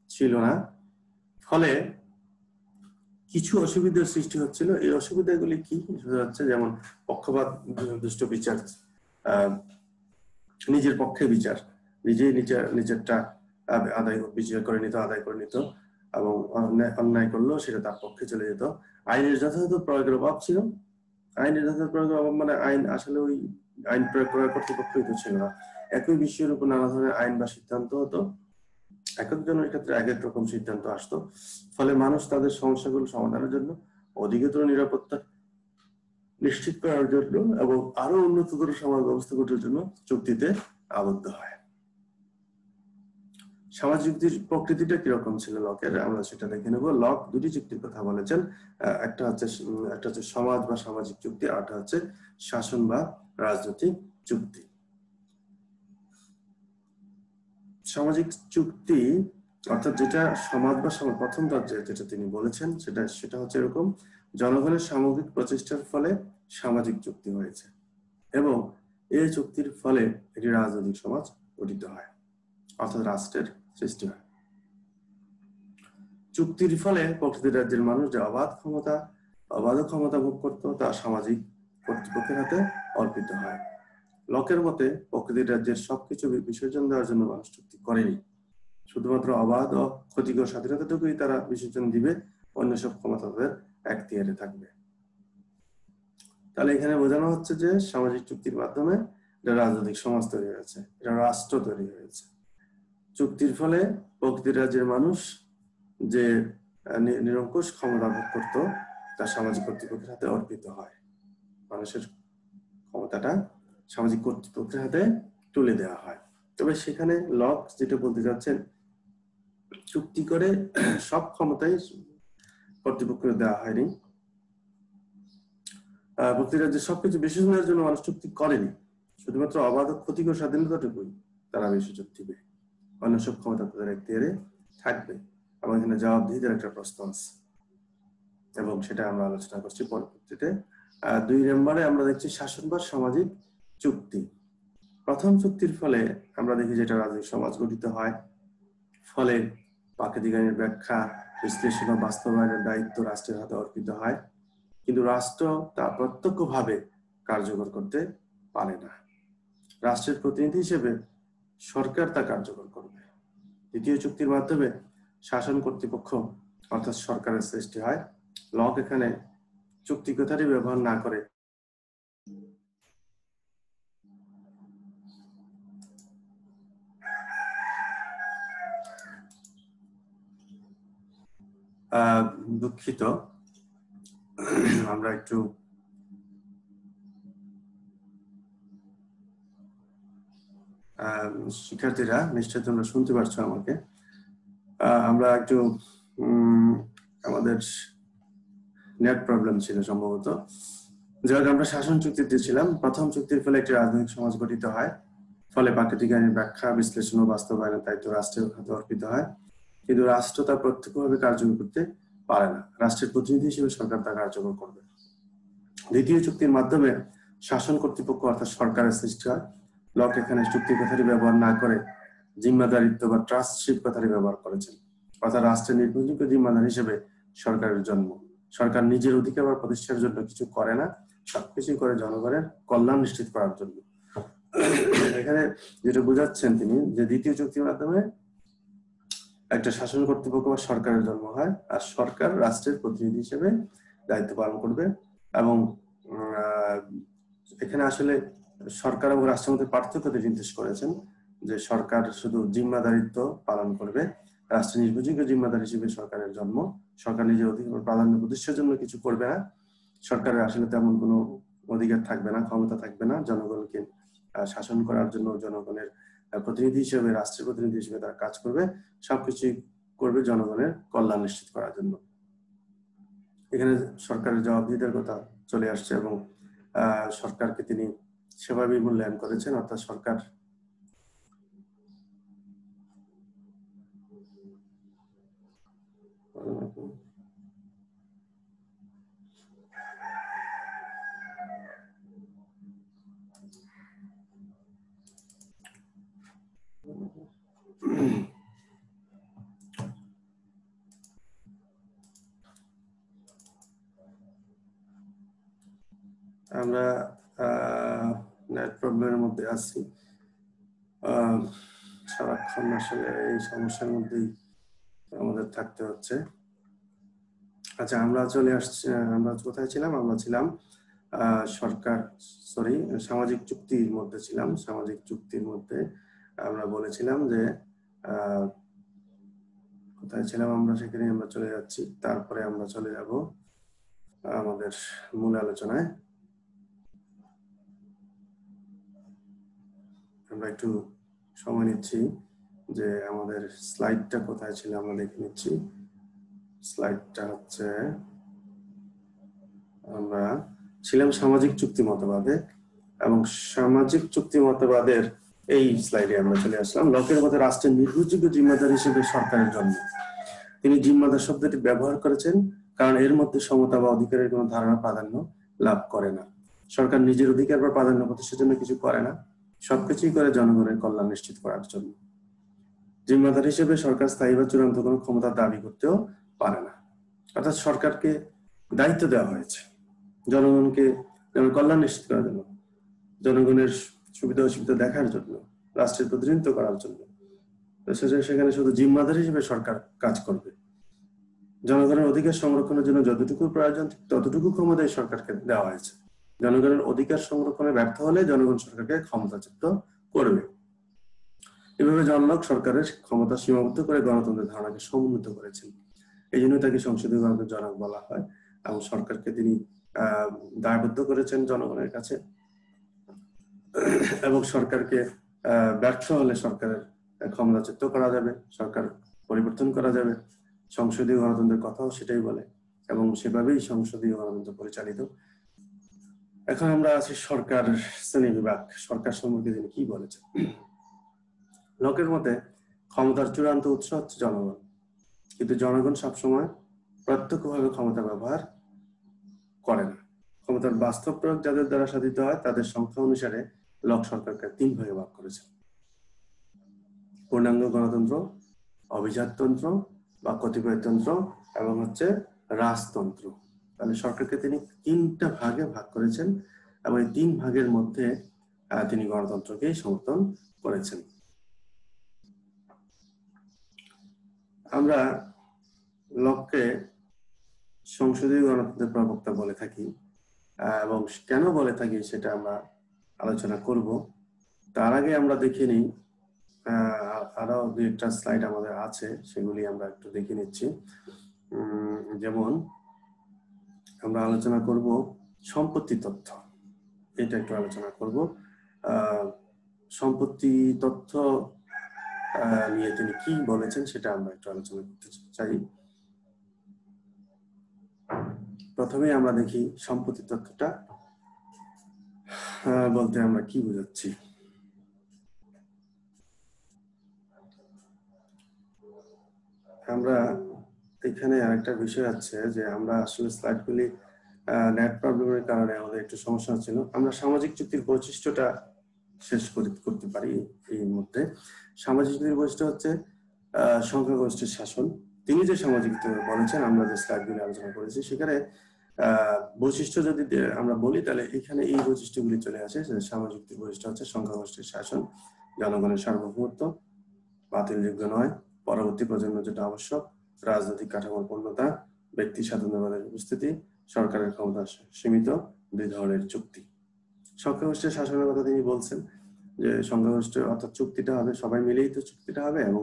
ছিল না। ফলে কিছু অসুবিধার সৃষ্টি হচ্ছিল। এই অসুবিধাগুলি কি হচ্ছে, যেমন পক্ষপাত, দুষ্ট বিচার, নিজের পক্ষে বিচার, নিজেই নিজেরটা বিচার করে নিত, আদায় করে নিত, এবং অন্যায় করলেও সেটা তার পক্ষে চলে যেত। আইনের যথাযথ প্রয়োগের অভাব ছিল। আইনের যথাযথ প্রয়োগের অভাব মানে আইন আসলে ওই আইন প্রয়োগ করার কর্তৃপক্ষই তো ছিল না। একই বিষয়ের উপর নানা ধরনের আইন বা সিদ্ধান্ত হতো, এক একজনের ক্ষেত্রে এক এক রকম সিদ্ধান্ত আসতো। ফলে মানুষ তাদের সমস্যাগুলো সমাধানের জন্য, অধিকতর নিরাপত্তা নিশ্চিত করার জন্য এবং আরো উন্নততর সমাজ ব্যবস্থা গঠনের জন্য চুক্তিতে আবদ্ধ হয়। সামাজিক চুক্তির প্রকৃতিটা কিরকম ছিল লকের, আমরা সেটা দেখে নেব। লক দুটি চুক্তির কথা বলেছেন, একটা হচ্ছে সমাজ বা সামাজিক চুক্তি, আরটা হচ্ছে শাসন বা রাজনৈতিক চুক্তি। সামাজিক চুক্তি অর্থাৎ যেটা সমাজ বা প্রথম পর্যায়ে যেটা তিনি বলেছেন সেটা হচ্ছে এরকম: জনগণের সামগ্রিক প্রচেষ্টার ফলে সামাজিক চুক্তি হয়েছে, এবং এই চুক্তির ফলে একটি রাজনৈতিক সমাজ গঠিত হয়, অর্থাৎ রাষ্ট্রের সৃষ্টি হয়। চুক্তির ফলে প্রকৃতির রাজ্যের মানুষ যে অবাধ ক্ষমতা ভোগ করত, তা সামাজিক কর্তৃপক্ষের হাতে অর্পিত হয়। লকের মতে প্রকৃতির রাজ্যের সবকিছু বিসর্জন দেওয়ার জন্য মানুষ চুক্তি করেনি, শুধুমাত্র অবাধ ও ক্ষতিকর স্বাধীনতাটুকুই তারা বিসর্জন দিবে, অন্য সব ক্ষমতা তাদের এখতিয়ারে থাকবে। তাহলে এখানে বোঝানো হচ্ছে যে সামাজিক চুক্তির মাধ্যমে এটা রাজনৈতিক সমাজ তৈরি হয়েছে, এটা রাষ্ট্র তৈরি হয়েছে। চুক্তির ফলে প্রকৃতির রাজ্যের মানুষ যে নিরঙ্কুশ ক্ষমতা ভোগ করত, তা সামাজিক কর্তৃপক্ষের হাতে অর্পিত হয়। মানুষের ক্ষমতাটা সামাজিক কর্তৃপক্ষের হাতে তুলে দেওয়া হয়। তবে সেখানে লক যেটা বলতে যাচ্ছেন, চুক্তি করে সব ক্ষমতাই কর্তৃপক্ষকে দেওয়া হয়নি। প্রতি রাজ্যে সবকিছু বেশি সময়ের জন্য মানুষ চুক্তি করেনি, শুধুমাত্র অবাধ ক্ষতিকর স্বাধীনতাটুকুই তারা বেশি চুক্তি দেবে, অন্য সব ক্ষমতা তাদের এখতিয়ারে থাকবে। এবং এখানে জবাবদিহিতার একটা প্রশ্ন আছে এবং সেটা আমরা আলোচনা করছি পরবর্তীতে। 2 নম্বরে আমরা দেখছি শাসনভার সামাজিক চুক্তি। প্রথম চুক্তির ফলে আমরা দেখি যেটা রাজনৈতিক সমাজ গঠিত হয়, ফলে প্রাকৃতিক আইনের ব্যাখ্যা, বিশ্লেষণ ও বাস্তবায়নের দায়িত্ব রাষ্ট্রের হাতে অর্পিত হয়, কিন্তু রাষ্ট্র তা প্রত্যক্ষভাবে কার্যকর করতে পারে না। রাষ্ট্রের প্রতিনিধি হিসেবে সরকার তা কার্যকর করবে। দ্বিতীয় চুক্তির মাধ্যমে শাসন কর্তৃপক্ষ অর্থাৎ সরকারের সৃষ্টি হয়। লক এখানে চুক্তি কথাটি ব্যবহার না করে দুঃখিত, আমরা একটু শিক্ষার্থীরা নিশ্চয়ই তোমরা শুনতে পারছো আমাকে। আমরা একটু আমাদের নেট প্রবলেম ছিল সম্ভবত। যাই আমরা শাসন চুক্তিতে ছিলাম। প্রথম চুক্তির ফলে একটি রাজনৈতিক সমাজ গঠিত হয়, ফলে প্রাকৃতিক আইনের ব্যাখ্যা, বিশ্লেষণ ও বাস্তবায়নের দায়িত্ব রাষ্ট্রের হাতে অর্পিত হয়, কিন্তু রাষ্ট্র তা প্রত্যক্ষভাবে কার্যকর করতে পারে না। রাষ্ট্রের প্রতিনিধি হিসেবে সরকার তা কার্যকর করবে। দ্বিতীয় চুক্তির মাধ্যমে শাসন কর্তৃপক্ষ অর্থাৎ সরকারের সৃষ্টি হয়। লক এখানে চুক্তি কথাটি ব্যবহার না করে জিম্মাদারিত্ব বা ট্রাস্টশিপ কথাটি ব্যবহার করেছেন, অর্থাৎ রাষ্ট্রের নির্ভরযোগ্য জিম্মাদার হিসেবে সরকারের জন্ম। সরকার নিজের অধিকার বা প্রতিষ্ঠার জন্য কিছু করে না, সবকিছু করে জনগণের কল্যাণ নিশ্চিত করার জন্য। এখানে যেটা বোঝাচ্ছেন তিনি যে দ্বিতীয় চুক্তির মাধ্যমে একটা শাসন কর্তৃপক্ষ বা সরকারের জন্ম হয়, আর সরকার রাষ্ট্রের প্রতিনিধি হিসেবে দায়িত্ব পালন করবে। এবং এখানে আসলে সরকার এবং রাষ্ট্রের মধ্যে পার্থক্য নির্দেশ করেছেন যে সরকার শুধু জিম্মাদারিত্ব পালন করবে, রাষ্ট্রের নির্ভরযোগ্য জিম্মাদার হিসেবে সরকারের জন্ম। সরকার নিজের অধিকার প্রাধান্য প্রতিষ্ঠার জন্য কিছু করবে না, সরকারের আসলে তেমন কোনো অধিকার থাকবে না, ক্ষমতা থাকবে না জনগণকে শাসন করার জন্য। জনগণের প্রতিনিধি হিসেবে, রাষ্ট্রের প্রতিনিধি হিসেবে তারা কাজ করবে, সবকিছুই করবে জনগণের কল্যাণ নিশ্চিত করার জন্য। এখানে সরকারের জবাবদিহিতার কথা চলে আসছে এবং সরকারকে তিনি সেভাবে মূল্যায়ন করেছেন, অর্থাৎ সরকার আমরা নেট প্রবলেমের মধ্যে আছি, সারাক্ষণ আসলে এই সমস্যার মধ্যেই আমাদের থাকতে হচ্ছে। আচ্ছা, আমরা চলে আসছি, আমরা কোথায় ছিলাম? আমরা ছিলাম সামাজিক চুক্তির মধ্যে ছিলাম। সামাজিক চুক্তির মধ্যে আমরা বলেছিলাম যে কোথায় ছিলাম আমরা, সেখানে আমরা চলে যাচ্ছি। তারপরে আমরা চলে যাব আমাদের মূল আলোচনায়। আমরা একটু সময় নিচ্ছি যে আমাদের স্লাইডটা কোথায় ছিল, আমরা দেখে নিচ্ছি। স্লাইডটা হচ্ছে, আমরা ছিলাম সামাজিক চুক্তি মতবাদে, এবং সামাজিক চুক্তি মতবাদের এই স্লাইডে আমরা চলে আসলাম। লকের মতে রাষ্ট্রের নির্ভরযোগ্য জিম্মাদার হিসেবে সরকারের জন্ম। তিনি জিম্মাদার শব্দটি ব্যবহার করেছেন কারণ এর মধ্যে সমতা বা অধিকারের কোনো ধারণা প্রাধান্য লাভ করে না। সরকার নিজের অধিকার বা প্রাধান্য প্রতিষ্ঠার জন্য কিছু করে না, সবকিছুই করে জনগণের কল্যাণ নিশ্চিত করার জন্য। জিম্মাদার হিসেবে সরকার স্থায়ী বা চূড়ান্ত কোনো ক্ষমতার দাবি করতেও পারে না, অর্থাৎ সরকারকে দায়িত্ব দেওয়া হয়েছে জনগণকে কল্যাণ নিশ্চিত করার জন্য, জনগণের সুবিধা অসুবিধা দেখার জন্য, রাষ্ট্রের প্রতিনিধিত্ব করার জন্য। সেখানে শুধু জিম্মাদার হিসেবে সরকার কাজ করবে। জনগণের অধিকার সংরক্ষণের জন্য যতটুকু প্রয়োজন ততটুকু ক্ষমতাই সরকারকে দেওয়া হয়েছে। জনগণের অধিকার সংরক্ষণে ব্যর্থ হলে জনগণ সরকারকে ক্ষমতাচ্যুত করবে। এভাবে জন লক সরকারের ক্ষমতা সীমাবদ্ধ করে গণতন্ত্রের ধারণাকে সমুন্নত করেছেন। এই জন্য তাকে সংসদীয় গণতন্ত্রের জনক বলা হয়, এবং সরকারকে তিনি দায়বদ্ধ করেছেন জনগণের কাছে। এবং সরকারকে ব্যর্থ হলে সরকারের ক্ষমতাচ্যুত করা যাবে, সরকার পরিবর্তন করা যাবে। সংসদীয় গণতন্ত্রের কথাও সেটাই বলে, এবং সেভাবেই সংসদীয় গণতন্ত্র পরিচালিত। এখন আমরা আছি সরকার শ্রেণী বিভাগ। সরকার সম্পর্কে তিনি কি বলেছেন? লকের মতে ক্ষমতার চূড়ান্ত উৎস হচ্ছে জনগণ, কিন্তু জনগণ সবসময় প্রত্যক্ষভাবে ক্ষমতা ব্যবহার করে না। ক্ষমতার বাস্তব প্রয়োগ যাদের দ্বারা সাধিত হয় তাদের সংখ্যা অনুসারে লক সরকারকে 3 ভাগে ভাগ করেছেন: পূর্ণাঙ্গ গণতন্ত্র, অভিজাততন্ত্র বা কতিপয়তন্ত্র এবং হচ্ছে রাজতন্ত্র। তাহলে সরকারকে তিনি 3টা ভাগে ভাগ করেছেন এবং এই 3 ভাগের মধ্যে তিনি গণতন্ত্রকেই সমর্থন করেছেন। আমরা লককে সংসদীয় গণতন্ত্রের প্রবক্তা বলে থাকি এবং কেন বলে থাকি সেটা আমরা আলোচনা করব। তার আগে আমরা দেখে নিই, আরো 2টা স্লাইড আমাদের আছে, সেগুলি আমরা একটু দেখে নিচ্ছি। যেমন আমরা আলোচনা করব সম্পত্তি তথ্য, এটা একটু আলোচনা করব। সম্পত্তি তথ্য নিয়ে তিনি কি বলেছেন সেটা আমরা একটু আলোচনা করতে চাই। প্রথমে আমরা দেখি সম্পত্তি তথ্যটা বলতে আমরা কি বোঝাচ্ছি। আমরা এখানে আরেকটা বিষয় আছে যে আমরা আসলে স্লাইডগুলি নেট প্রবলেমের কারণে আমাদের একটু সমস্যা হচ্ছিল। আমরা সামাজিক চুক্তির বৈশিষ্ট্যটা শেষ করতে পারি এই মধ্যে। সামাজিক চুক্তির বৈশিষ্ট্য হচ্ছে সংখ্যাগরিষ্ঠের শাসন। তিনি যে সামাজিক চুক্তি বলেছেন, আমরা যে স্লাইডগুলি আলোচনা করেছি সেখানে বৈশিষ্ট্য যদি আমরা বলি তাহলে এখানে এই বৈশিষ্ট্যগুলি চলে আসে। সামাজিক চুক্তির বৈশিষ্ট্য হচ্ছে সংখ্যাগরিষ্ঠের শাসন, জনগণের সার্বভৌমত্ব, বাতিলযোগ্য নয়, পরবর্তী প্রজন্মের জন্য আবশ্যক, রাজনৈতিক কাঠামোর পূর্ণতা, ব্যক্তি স্বাধীনতাবাদের উপস্থিতি, সরকারের ক্ষমতা সীমিত, 2 ধরনের চুক্তি। সংখ্যাগরিষ্ঠের শাসনের কথা তিনি বলছেন যে সংখ্যাগরিষ্ঠ অর্থাৎ চুক্তিটা হবে সবাই মিলেই তো চুক্তিটা হবে এবং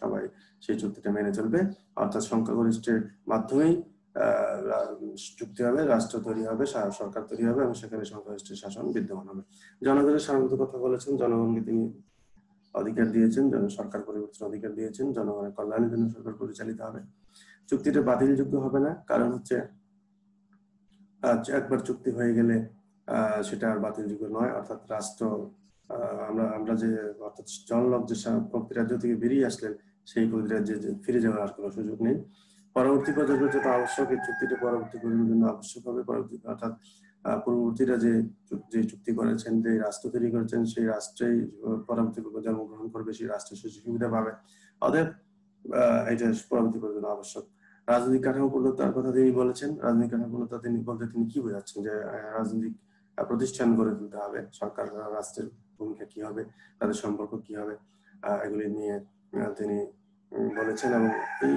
সবাই সেই চুক্তিটা মেনে চলবে, অর্থাৎ সংখ্যাগরিষ্ঠের মাধ্যমেই চুক্তি হবে, রাষ্ট্র তৈরি হবে, সরকার তৈরি হবে এবং সেখানে সংখ্যাগরিষ্ঠের শাসন বিদ্যমান হবে। জনগণের সার্বভৌমত্বের কথা বলেছেন, জনগণকে তিনি অধিকার দিয়েছেন, সরকার পরিবর্তনের অধিকার দিয়েছেন, জনগণের কল্যাণের জন্য সরকার পরিচালিত হবে। চুক্তিটা বাতিলযোগ্য হবে না, কারণ হচ্ছে একবার চুক্তি হয়ে গেলে সেটা আর বাতিলযোগ্য নয়, অর্থাৎ রাষ্ট্র আমরা যে অর্থাৎ জনলক যে রাজ্য থেকে বেরিয়ে আসলেন সেই রাজ্যে ফিরে যাওয়ার আর কোনো সুযোগ নেই। পরবর্তী প্রজন্মের জন্য আবশ্যক, এই চুক্তিটা পরবর্তী প্রজন্মের জন্য আবশ্যক হবে। অর্থাৎ পূর্ববর্তীরা যে চুক্তি করেছেন, যে রাষ্ট্র তৈরি করেছেন, সেই রাষ্ট্রেই পরবর্তী জন্মগ্রহণ করবে, সেই রাষ্ট্রের সুযোগ সুবিধা পাবে। অতএব এটা পরবর্তী প্রজন্ম আবশ্যক। রাজনৈতিক কাঠামো পূর্ণতার কথা তিনি বলেছেন। রাজনৈতিক কাঠামো পূর্ণতা তিনি বলতে তিনি কি বোঝাচ্ছেন? যে রাজনৈতিক প্রতিষ্ঠান গড়ে তুলতে হবে, সরকার রাষ্ট্রের ভূমিকা কি হবে, তাদের সম্পর্ক কি হবে, এগুলি নিয়ে তিনি বলেছেন এবং এই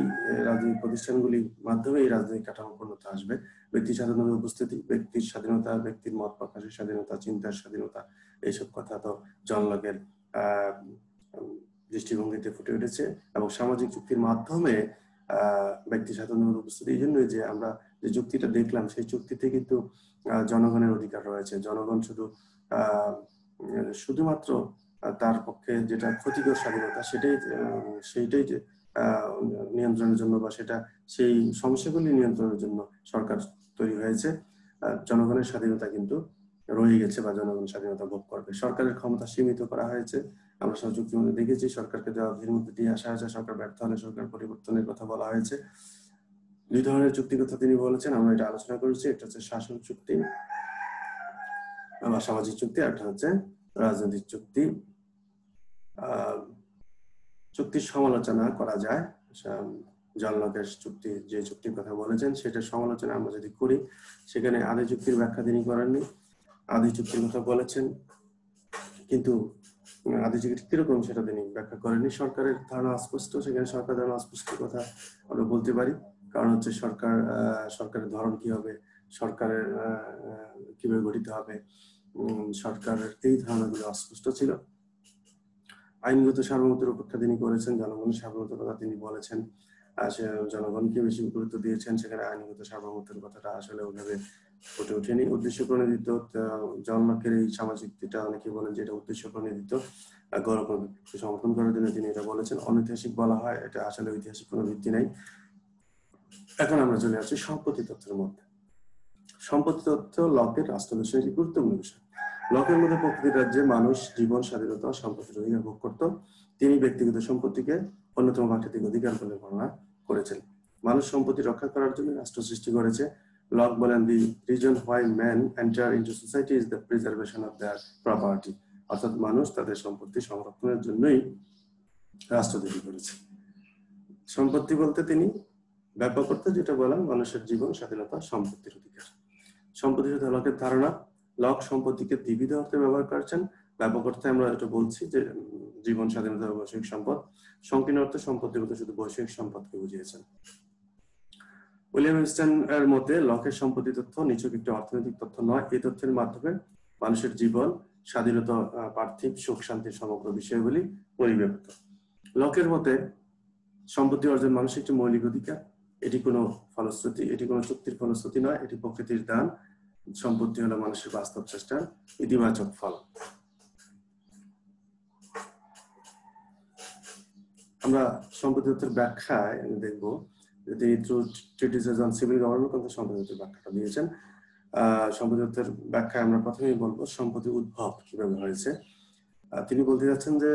রাজনৈতিক প্রতিষ্ঠানগুলির মাধ্যমে এই রাজনৈতিক কাঠামো পূর্ণতা আসবে। ব্যক্তি স্বাধীনতার উপস্থিতি, ব্যক্তির স্বাধীনতা, ব্যক্তির মত প্রকাশের স্বাধীনতা, চিন্তার স্বাধীনতা, এইসব কথা তো জন লকের দৃষ্টিভঙ্গিতে ফুটে উঠেছে এবং সামাজিক চুক্তির মাধ্যমে ব্যক্তি স্বাধীনতার উপস্থিতি। এই জন্যই যে আমরা যে চুক্তিটা দেখলাম সেই চুক্তিতে কিন্তু জনগণের অধিকার রয়েছে। জনগণ শুধুমাত্র তার পক্ষে যেটা ক্ষতিকর স্বাধীনতা সেইটাই নিয়ন্ত্রণের জন্য বা সেই সমস্যাগুলি নিয়ন্ত্রণের জন্য সরকার তৈরি হয়েছে। জনগণের স্বাধীনতা কিন্তু রয়ে গেছে বা জনগণ স্বাধীনতা ভোগ করবে। সরকারের ক্ষমতা সীমিত করা হয়েছে। আমরা সব চুক্তির মধ্যে দেখেছি সরকারকে জবাবদিহির মধ্যে দিয়ে আসা হয়েছে। সরকার ব্যর্থ হলে সরকার পরিবর্তনের কথা বলা হয়েছে। 2 ধরনের চুক্তির কথা তিনি বলেছেন, আমরা এটা আলোচনা করেছি। একটা হচ্ছে শাসন চুক্তি বা সামাজিক চুক্তি, একটা হচ্ছে রাজনৈতিক চুক্তি। চুক্তির সমালোচনা করা যায়। জন লকের চুক্তি, যে চুক্তির কথা বলেছেন সেটার সমালোচনা আমরা যদি করি, সেখানে আদি চুক্তির ব্যাখ্যা তিনি করেননি। আদি চুক্তির কথা বলেছেন কিন্তু আদি চুক্তি কিরকম সেটা তিনি ব্যাখ্যা করেননি। সরকারের ধারণা অস্পষ্ট, সেখানে সরকার ধারণা অস্পষ্ট কথা আমরা বলতে পারি। কারণ হচ্ছে সরকারের ধরন কি হবে, সরকারের কিভাবে গঠিত হবে, সরকারের এই ধারণাগুলো অস্পষ্ট ছিল। আইনগত সার্বভৌমত্বের উপেক্ষা তিনি করেছেন, জনগণের সার্বভৌমত্বের কথা তিনি বলেছেন। জনগণকে বেশি গুরুত্ব দিয়েছেন, সেখানে আইনগত সার্বভৌমত্বের কথাটা আসলে ওইভাবে ফুটে ওঠেনি। উদ্দেশ্য প্রণোদিত জন লকের এই সামাজিক চুক্তিটা অনেকে বলেন যে এটা উদ্দেশ্য প্রণোদিত, গণতন্ত্রকে সমর্থন করার জন্য তিনি এটা বলেছেন। অনৈতিহাসিক বলা হয়, এটা আসলে ঐতিহাসিক কোনো ভিত্তি নাই। এখন আমরা চলে আসছি সম্পত্তি তথ্যের মধ্যে। সম্পত্তি তথ্য লকের রাষ্ট্র দর্শনের একটি গুরুত্বপূর্ণ বিষয়। লকের মধ্যে প্রকৃতির রাজ্যে মানুষ জীবন, স্বাধীনতা, সম্পত্তির অধিকার ভোগ করত। তিনি ব্যক্তিগত সম্পত্তিকে অন্যতম প্রাকৃতিক অধিকার বলে বর্ণনা করেছেন। মানুষ সম্পত্তি রক্ষা করার জন্য রাষ্ট্র সৃষ্টি করেছে। লক বলেন, the reason why man enter into society is the preservation of their property. অর্থাৎ মানুষ তাদের সম্পত্তি সংরক্ষণের জন্যই রাষ্ট্র তৈরি করেছে। সম্পত্তি বলতে তিনি ব্যাপক অর্থে যেটা বলেন, মানুষের জীবন, স্বাধীনতা, সম্পত্তির অধিকার। সম্পত্তির সাথে লকের ধারণা, লক সম্পত্তিকে দ্বিবিধ অর্থে ব্যবহার করেছেন। ব্যাপক অর্থে আমরা এটা বলছি যে জীবন, স্বাধীনতা, বৈষয়িক সম্পদ। সংকীর্ণ অর্থে সম্পত্তি বলতে শুধু বৈষয়িক সম্পদকে বুঝিয়েছেন। উইলিয়াম উইনস্টন এর মতে লকের সম্পত্তি তথ্য নিছক একটি অর্থনৈতিক তথ্য নয়, এই তথ্যের মাধ্যমে মানুষের জীবন, স্বাধীনতা, পার্থিব সুখ শান্তির সমগ্র বিষয়গুলি পরিব্যাপ্ত। লকের মতে সম্পত্তি অর্জন মানুষের একটি মৌলিক অধিকার। এটি কোনো ফলশ্রুতি, এটি কোনো চুক্তির ফলশ্রুতি নয়, এটি প্রকৃতির দান। সম্পত্তি হলো মানুষের বাস্তব চেষ্টার ইতিবাচক ফল। আমরা সম্পত্তি তত্ত্বের ব্যাখ্যায় দেখবো যে তিনি থ্রু ট্রিটিসেস অন সিভিল গভর্নমেন্ট কিন্তু সম্পত্তি তত্ত্বের ব্যাখ্যাটা দিয়েছেন। সম্পত্তি তত্ত্বের ব্যাখ্যায় আমরা প্রথমেই বলবো সম্পত্তির উদ্ভব কিভাবে হয়েছে। তিনি বলতে যাচ্ছেন যে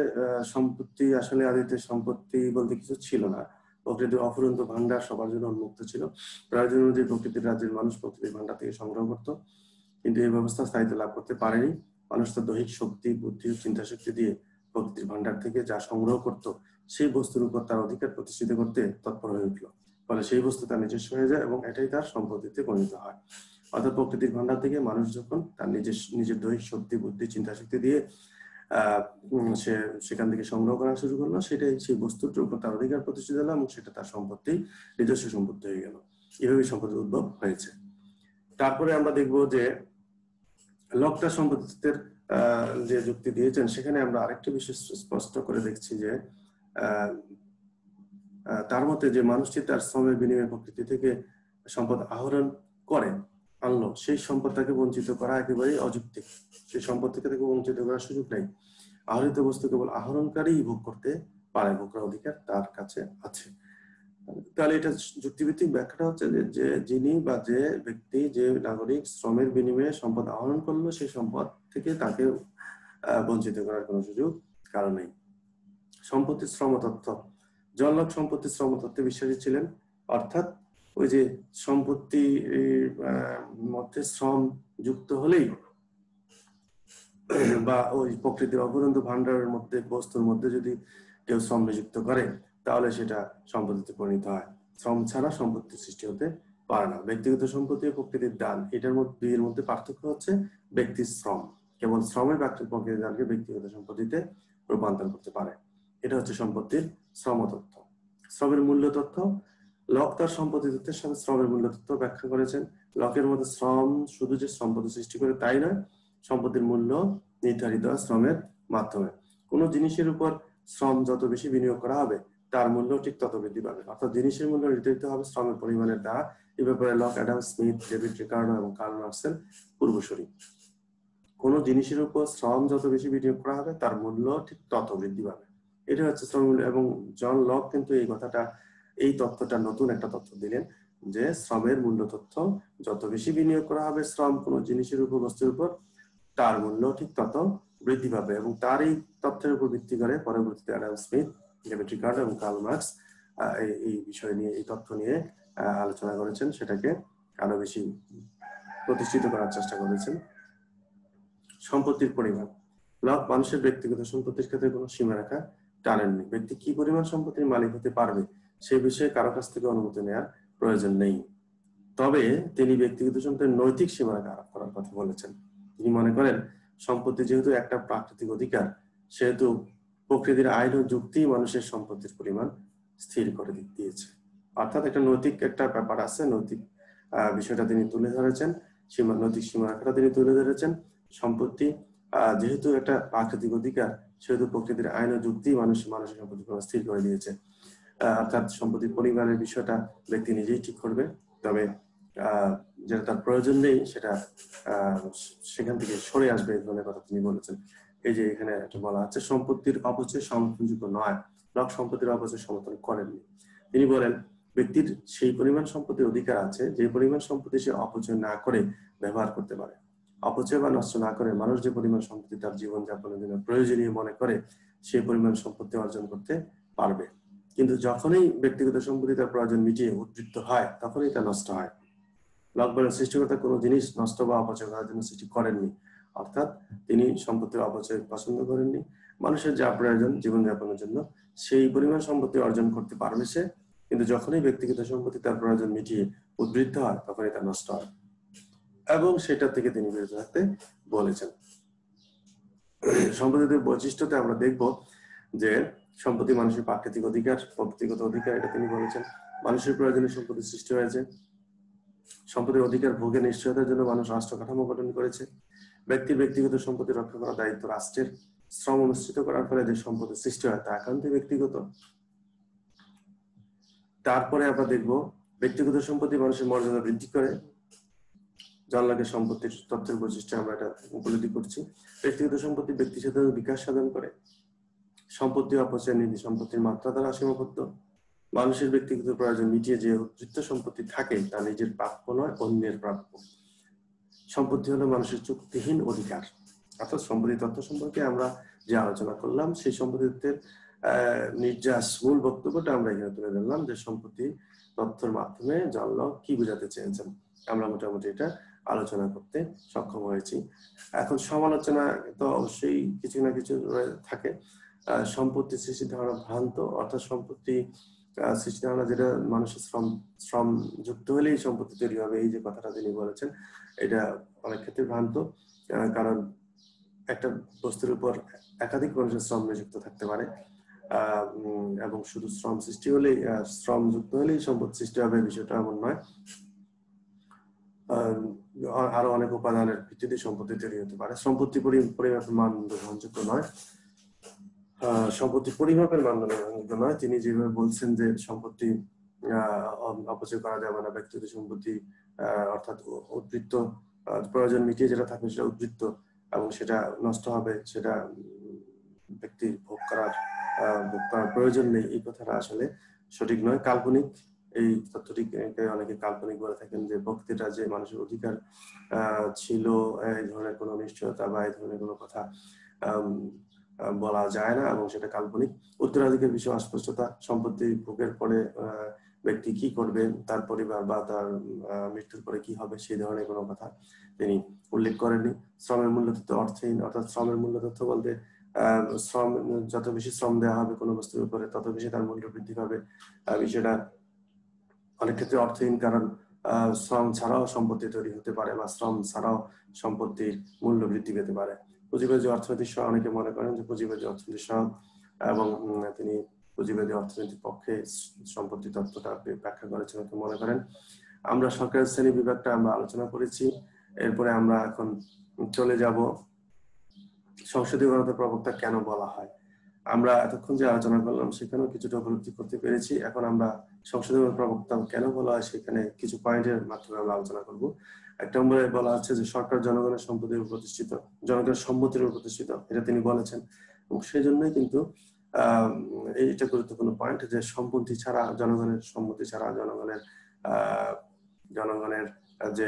সম্পত্তি আসলে আদিতে সম্পত্তি বলতে কিছু ছিল না। প্রকৃতির অফুরন্ত ভান্ডার সবার জন্য উন্মুক্ত ছিল। প্রয়োজন অনুযায়ী প্রকৃতির রাজ্যের মানুষ প্রকৃতির ভান্ডার থেকে সংগ্রহ করত, কিন্তু এই ব্যবস্থা স্থায়িত্ব লাভ করতে পারেনি। মানুষ তার দৈহিক শক্তি, বুদ্ধি ও চিন্তা শক্তি দিয়ে প্রকৃতির ভান্ডার থেকে যা সংগ্রহ করত সেই বস্তুর উপর তার অধিকার প্রতিষ্ঠিত করতে তৎপর হয়ে উঠল। ফলে সেই বস্তু তার নিজস্ব হয়ে যায় এবং এটাই তার সম্পত্তিতে পরিণত হয়। অর্থাৎ প্রকৃতির ভান্ডার থেকে মানুষ যখন তার নিজের দৈহিক শক্তি, বুদ্ধি, চিন্তা শক্তি দিয়ে সে সেখান থেকে সংগ্রহ করা শুরু করলো, সেটাই সেই বস্তুটার উপর তার অধিকার প্রতিষ্ঠিত হলো এবং সেটা তার সম্পত্তি, নিজস্ব সম্পত্তি হয়ে গেল। এভাবে সম্পত্তির উদ্ভব হয়েছে। তারপরে আমরা দেখবো যে লক তার সম্পত্তির যে যুক্তি দিয়েছেন সেখানে আমরা আরেকটা বিষয় স্পষ্ট করে দেখছি যে তার মতে যে মানুষটি তার শ্রমের বিনিময়ে প্রকৃতি থেকে সম্পদ আহরণ করে আনলো, সেই সম্পদ তাকে বঞ্চিত করা একেবারেই অযৌক্তিক। সেই সম্পদ থেকে তাকে বঞ্চিত করার সুযোগ নেই। আহরিত বস্তু কেবল আহরণকারী ভোগ করতে পারে, ভোগ করার অধিকার তার কাছে আছে। তাহলে এটা যুক্তিভিত্তিক ব্যাখ্যাটা হচ্ছে যে যিনি বা যে ব্যক্তি, যে নাগরিক শ্রমের বিনিময়ে সম্পদ আহরণ করলো, সেই সম্পদ থেকে তাকে বঞ্চিত করার কোনো সুযোগ কারণ নেই। সম্পত্তির শ্রম তত্ত্ব, জন লক সম্পত্তির শ্রম তত্ত্বে বিশ্বাসী ছিলেন। অর্থাৎ ওই যে সম্পত্তির মধ্যে শ্রম যুক্ত হলেই বা ওই প্রকৃতির অফুরন্ত ভান্ডারের মধ্যে বস্তুর মধ্যে যদি কেউ শ্রম নিযুক্ত করে তাহলে সেটা সম্পত্তিতে পরিণত হয়। শ্রম ছাড়া সম্পত্তির সৃষ্টি হতে পারে না। ব্যক্তিগত সম্পত্তি ও প্রকৃতির দান, এটার মধ্যে পার্থক্য হচ্ছে ব্যক্তির শ্রম। কেবল শ্রমে প্রকৃতির দানকে ব্যক্তিগত সম্পত্তিতে রূপান্তর করতে পারে। এটা হচ্ছে সম্পত্তির শ্রম তত্ত্ব। শ্রমের মূল্য তত্ত্ব, লক তার সম্পত্তি তত্ত্বের সাথে শ্রমের মূল্য তত্ত্ব ব্যাখ্যা করেছেন। লকের মধ্যে শ্রম শুধু যে সম্পত্তি সৃষ্টি করে তাই নয়, সম্পত্তির মূল্য নির্ধারিত শ্রমের মাধ্যমে। কোন জিনিসের উপর শ্রম যত বেশি বিনিয়োগ করা হবে তার মূল্য ঠিক তত বৃদ্ধি পাবে। অর্থাৎ জিনিসের মূল্য নির্ধারিত হবে শ্রমের পরিমাণের দ্বারা। এই ব্যাপারে lock, Adam Smith, David Ricardo এবং কার্ল মার্ক্সের পূর্বসূরি। কোন জিনিসের উপর শ্রম যত বেশি বিনিয়োগ করা হবে তার মূল্য ঠিক তত বৃদ্ধি পাবে। এটা হচ্ছে শ্রম মূল্য। এবং জন লক কিন্তু এই তথ্যটা নতুন একটা তথ্য দিলেন যে শ্রমের মূল্য তথ্য, যত বেশি বিনিয়োগ করা হবে শ্রম কোন জিনিসের উপর, বস্তুর উপর, তার মূল্য ঠিক তত বৃদ্ধি পাবে। এবং তার এই তথ্যের উপর ভিত্তি করে পরবর্তীতে অ্যাডাম স্মিথ, ডেভিড রিকার্ডো এবং কার্ল মার্ক্স এই বিষয় নিয়ে, এই তথ্য নিয়ে আলোচনা করেছেন, সেটাকে আরো বেশি প্রতিষ্ঠিত করার চেষ্টা করেছেন। সম্পত্তির পরিমাণ, লক মানুষের ব্যক্তিগত সম্পত্তির ক্ষেত্রে কোনো সীমারেখা টানেননি। ব্যক্তি কি পরিমাণ সম্পত্তির মালিক হতে পারবে সে বিষয়ে কারো কাছ থেকে অনুমতি নেওয়ার প্রয়োজন নেই। তবে তিনি ব্যক্তিগত সম্পত্তির নৈতিক সীমারেখা আরোপ করার কথা বলেছেন। তিনি মনে করেন সম্পত্তি যেহেতু একটা প্রাকৃতিক অধিকার, সেহেতু প্রকৃতির আইন ও যুক্তি মানুষের সম্পত্তির পরিমাণ স্থির করে দিয়েছে। অর্থাৎ একটা নৈতিক একটা ব্যাপার আছে, নৈতিক বিষয়টা তিনি তুলে ধরেছেন, নৈতিক সীমারেখাটা তিনি তুলে ধরেছেন। সম্পত্তি যেহেতু একটা প্রাকৃতিক অধিকার, সেহেতু প্রকৃতির আইন ও যুক্তি মানুষের সম্পত্তির পরিমাণ স্থির করে দিয়েছে। অর্থাৎ সম্পত্তির পরিমাণের বিষয়টা ব্যক্তি নিজেই ঠিক করবে। তবে যেটা তার প্রয়োজন নেই সেটা সেখান থেকে সরে আসবে, এই ধরনের কথা তিনি বলেছেন। এই যে এখানে একটা বলা আছে সম্পত্তির অপচয় সমর্থনযোগ্য নয়, লক সম্পত্তির অপচয় সমর্থন করেননি। তিনি বলেন ব্যক্তির সেই পরিমাণ সম্পত্তির অধিকার আছে যে পরিমাণ সম্পত্তি সে অপচয় না করে ব্যবহার করতে পারে। অপচয় বা নষ্ট না করে মানুষ যে পরিমাণ সম্পত্তি তার জীবনযাপনের জন্য প্রয়োজনীয় মনে করে সেই পরিমাণ সম্পত্তি অর্জন করতে পারবে। কিন্তু যখনই ব্যক্তিগত সম্পত্তি তার প্রয়োজন মিটিয়ে উদ্বৃত্ত হয় তখনই তা নষ্ট হয়। লক বলেন, সৃষ্টিকর্তা কোনো জিনিস নষ্ট বা অপচয় করার জন্য সৃষ্টি করেননি, অর্থাৎ তিনি সম্পত্তির অপচয় পছন্দ করেননি। মানুষের যা প্রয়োজন জীবনযাপনের জন্য সেই পরিমাণ সম্পত্তি অর্জন করতে পারবে সে, কিন্তু যখনই ব্যক্তিগত সম্পত্তি তার প্রয়োজন মিটিয়ে উদ্বৃত্ত হয় তখনই তা নষ্ট হয় এবং সেটা থেকে তিনি বিরত থাকতে বলেছেন। সম্পত্তির বৈশিষ্ট্যতে আমরা দেখব যে সম্পত্তি মানুষের প্রাকৃতিক অধিকার, ব্যক্তিগত অধিকার, এটা তিনি বলেছেন। মানুষের প্রয়োজনে সম্পত্তি সৃষ্টি হয়েছে। সম্পত্তির অধিকার ভোগের নিশ্চয়তার জন্য মানুষ রাষ্ট্র কাঠামো গঠন করেছে। ব্যক্তির ব্যক্তিগত সম্পত্তি রক্ষা করার দায়িত্ব রাষ্ট্রের। শ্রম অনুষ্ঠিত করার ফলে যে সম্পত্তি সৃষ্টি হয় তা একান্তই ব্যক্তিগত। তারপরে আমরা দেখব ব্যক্তিগত সম্পত্তি মানুষের মর্যাদা বৃদ্ধি করে। জন লকের সম্পত্তির তথ্যের বৈশিষ্ট্য আমরা এটা উপলব্ধি করছি। ব্যক্তিগত সম্পত্তি ব্যক্তি সাধারণ বিকাশ সাধন করে। সম্পত্তি অপচয় নীতি সম্পত্তির মাত্রা দ্বারা সীমাবদ্ধ। মানুষের ব্যক্তিগত প্রয়োজন মিটিয়ে যে উদ্বৃত্ত সম্পত্তি থাকে তা নিজের প্রাপ্য নয়, অন্যের প্রাপ্য। সম্পত্তি হলো মানুষের চুক্তিহীন অধিকার। অর্থাৎ সম্পত্তি তত্ত্ব সম্পর্কে আমরা যে আলোচনা করলাম সেই সম্পত্তি তত্ত্বের নির্যাস মূল বক্তব্যটা আমরা এখানে তুলে ধরলাম যে সম্পত্তি তথ্যের মাধ্যমে জন লক কি বোঝাতে চেয়েছেন আমরা মোটামুটি এটা আলোচনা করতে সক্ষম হয়েছি। এখন সমালোচনা তো অবশ্যই কিছু না কিছু থাকে। সম্পত্তি সৃষ্টির ধারণা ভ্রান্ত, অর্থাৎ সম্পত্তি সৃষ্টি ধারণা যেটা মানুষের শ্রম যুক্ত হলেই সম্পত্তি তৈরি হবে, এই যে কথাটা তিনি বলেছেন এটা অনেক ক্ষেত্রে ভ্রান্ত। কারণ একটা বস্তুর উপর একাধিক মানুষের শ্রম নিযুক্ত থাকতে পারে এবং শুধু শ্রম সৃষ্টি হলেই শ্রম যুক্ত হলেই সম্পদ সৃষ্টি হবে বিষয়টা এমন নয়। আরো অনেক উপাদানের ভিত্তিতে সম্পত্তি তৈরি হতে পারে। সম্পত্তি পরিমাপের মানদণ্ড গ্রহণযোগ্য নয়। সম্পত্তি পরিমাপের মানদণ্ড গ্রহণযোগ্য নয়। তিনি যেভাবে বলছেন যে সম্পত্তি অপচয় করা যাবে না, ব্যক্তিগত সম্পত্তি অর্থাৎ উদ্বৃত্ত প্রয়োজন মিটিয়ে যেটা থাকবে সেটা উদ্বৃত্ত এবং সেটা নষ্ট হবে, সেটা ব্যক্তির ভোগ করার প্রয়োজন নেই, এই কথাটা আসলে সঠিক নয়, কাল্পনিক। এই তথ্যটিকে অনেকে কাল্পনিক বলে থাকেন যে বক্তৃতা যে মানুষের অধিকার ছিল এই ধরনের কোনো নিশ্চয়তা বা এই ধরনের কোনো কথা বলা যায় না এবং সেটা কাল্পনিক। উত্তরাধিকার বিষয়ে অস্পষ্টতা, সম্পত্তি ভোগের পরে ব্যক্তি কি করবে, তার পরিবার বা তার মৃত্যুর পরে কি হবে সেই ধরনের কোনো কথা তিনি উল্লেখ করেননি। শ্রমের মূল্য তথ্য অর্থহীন, অর্থাৎ শ্রমের মূল্য তথ্য বলতে শ্রম যত বেশি শ্রম দেওয়া হবে কোনো বস্তুর উপরে তত বেশি তার মূল্য বৃদ্ধি পাবে। বিষয়টা অনেক ক্ষেত্রে অর্থহীন, কারণ শ্রম ছাড়াও সম্পত্তি তৈরি হতে পারে বা শ্রম ছাড়াও সম্পত্তির মূল্য বৃদ্ধি পেতে পারে। পুঁজিবাদী অর্থনৈতিক সহ অনেকে মনে করেন যে পুঁজিবাদী অর্থনীতি সহ এবং তিনি পুঁজিবাদী অর্থনীতির পক্ষে সম্পত্তি তত্ত্বটা ব্যাখ্যা করেছেন মনে করেন। আমরা সরকারের শ্রেণী বিভাগটা আমরা আলোচনা করেছি। এরপরে আমরা এখন চলে যাব সংসদীয় গণতন্ত্র প্রবক্তা কেন বলা হয়। আমরা এতক্ষণ যে আলোচনা করলাম সেখানেও কিছুটা উপলব্ধি করতে পেরেছি। এখন আমরা সংসদীয় প্রবক্তা কেন বলা হয় সেখানে কিছু পয়েন্টের মাধ্যমে আমরা আলোচনা করব। এক নম্বরে বলা হচ্ছে যে সরকার জনগণের সম্পত্তির উপর প্রতিষ্ঠিত, জনগণের সম্মতির উপর প্রতিষ্ঠিত, এটা তিনি বলেছেন এবং সেই জন্যই কিন্তু এইটা গুরুত্বপূর্ণ পয়েন্ট যে সম্পত্তি ছাড়া, জনগণের সম্মতি ছাড়া, জনগণের যে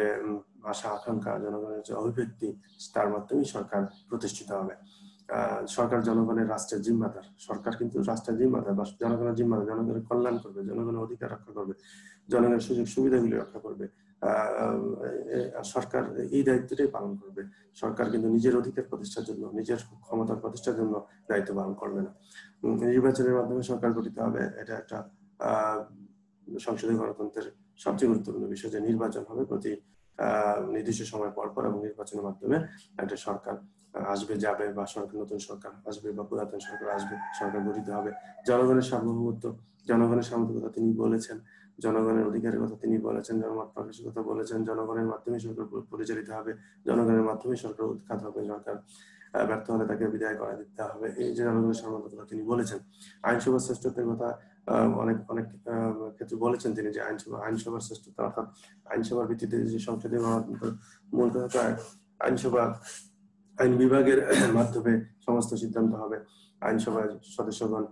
আশা আকাঙ্ক্ষা, জনগণের যে অভিব্যক্তি তার মাধ্যমেই সরকার প্রতিষ্ঠিত হবে। সরকার জনগণের রাষ্ট্রের জিম্মাদার, সরকার কিন্তু রাষ্ট্রের জিম্মাদার বা জনগণের জিম্মাদার, জনগণের কল্যাণ করবে, জনগণের অধিকার রক্ষা করবে, জনগণের সুযোগ সুবিধাগুলি রক্ষা করবে। সরকার এই দায়িত্বটাই পালন করবে। সরকার কিন্তু নিজের অধিকার প্রতিষ্ঠার জন্য, নিজের ক্ষমতা প্রতিষ্ঠার জন্য দায়িত্ব পালন করবে না। নির্বাচনের মাধ্যমে সরকার গঠিত হবে, এটা একটা সংসদীয় গণতন্ত্রের সবচেয়ে গুরুত্বপূর্ণ বিষয় যে নির্বাচন হবে প্রতি নির্দিষ্ট সময় পর পর এবং নির্বাচনের মাধ্যমে একটা সরকার আসবে যাবে বা সরকার নতুন সরকার আসবে বা পুরাতন সরকার আসবে, সরকার গঠিত হবে। জনগণের সার্বভৌমত্ব, জনগণের সার্বভৌমত্ব তিনি বলেছেন, জনগণের অধিকারের কথা তিনি বলেছেন, জনমত প্রকাশের কথা বলেছেন, জনগণের মাধ্যমে সরকার পরিচালিত হবে, জনগণের মাধ্যমে সরকার উৎখাত হবে, সরকার ব্যর্থ হলে তাকে বিদায় করা দিতে হবে, এই যে জনগণের সার্বভৌমত্বের কথা তিনি বলেছেন। আইনসভার শ্রেষ্ঠত্বের কথা অনেক ক্ষেত্রে বলেছেন তিনি যে আইনসভার শ্রেষ্ঠত্ব অর্থাৎ আইনসভার ভিত্তিতে যে সংসদীয় গণতন্ত্র মূল কথা, আইনসভা আইন বিভাগের মাধ্যমে সমস্ত সিদ্ধান্ত হবে, আইনসভার সদস্যগণ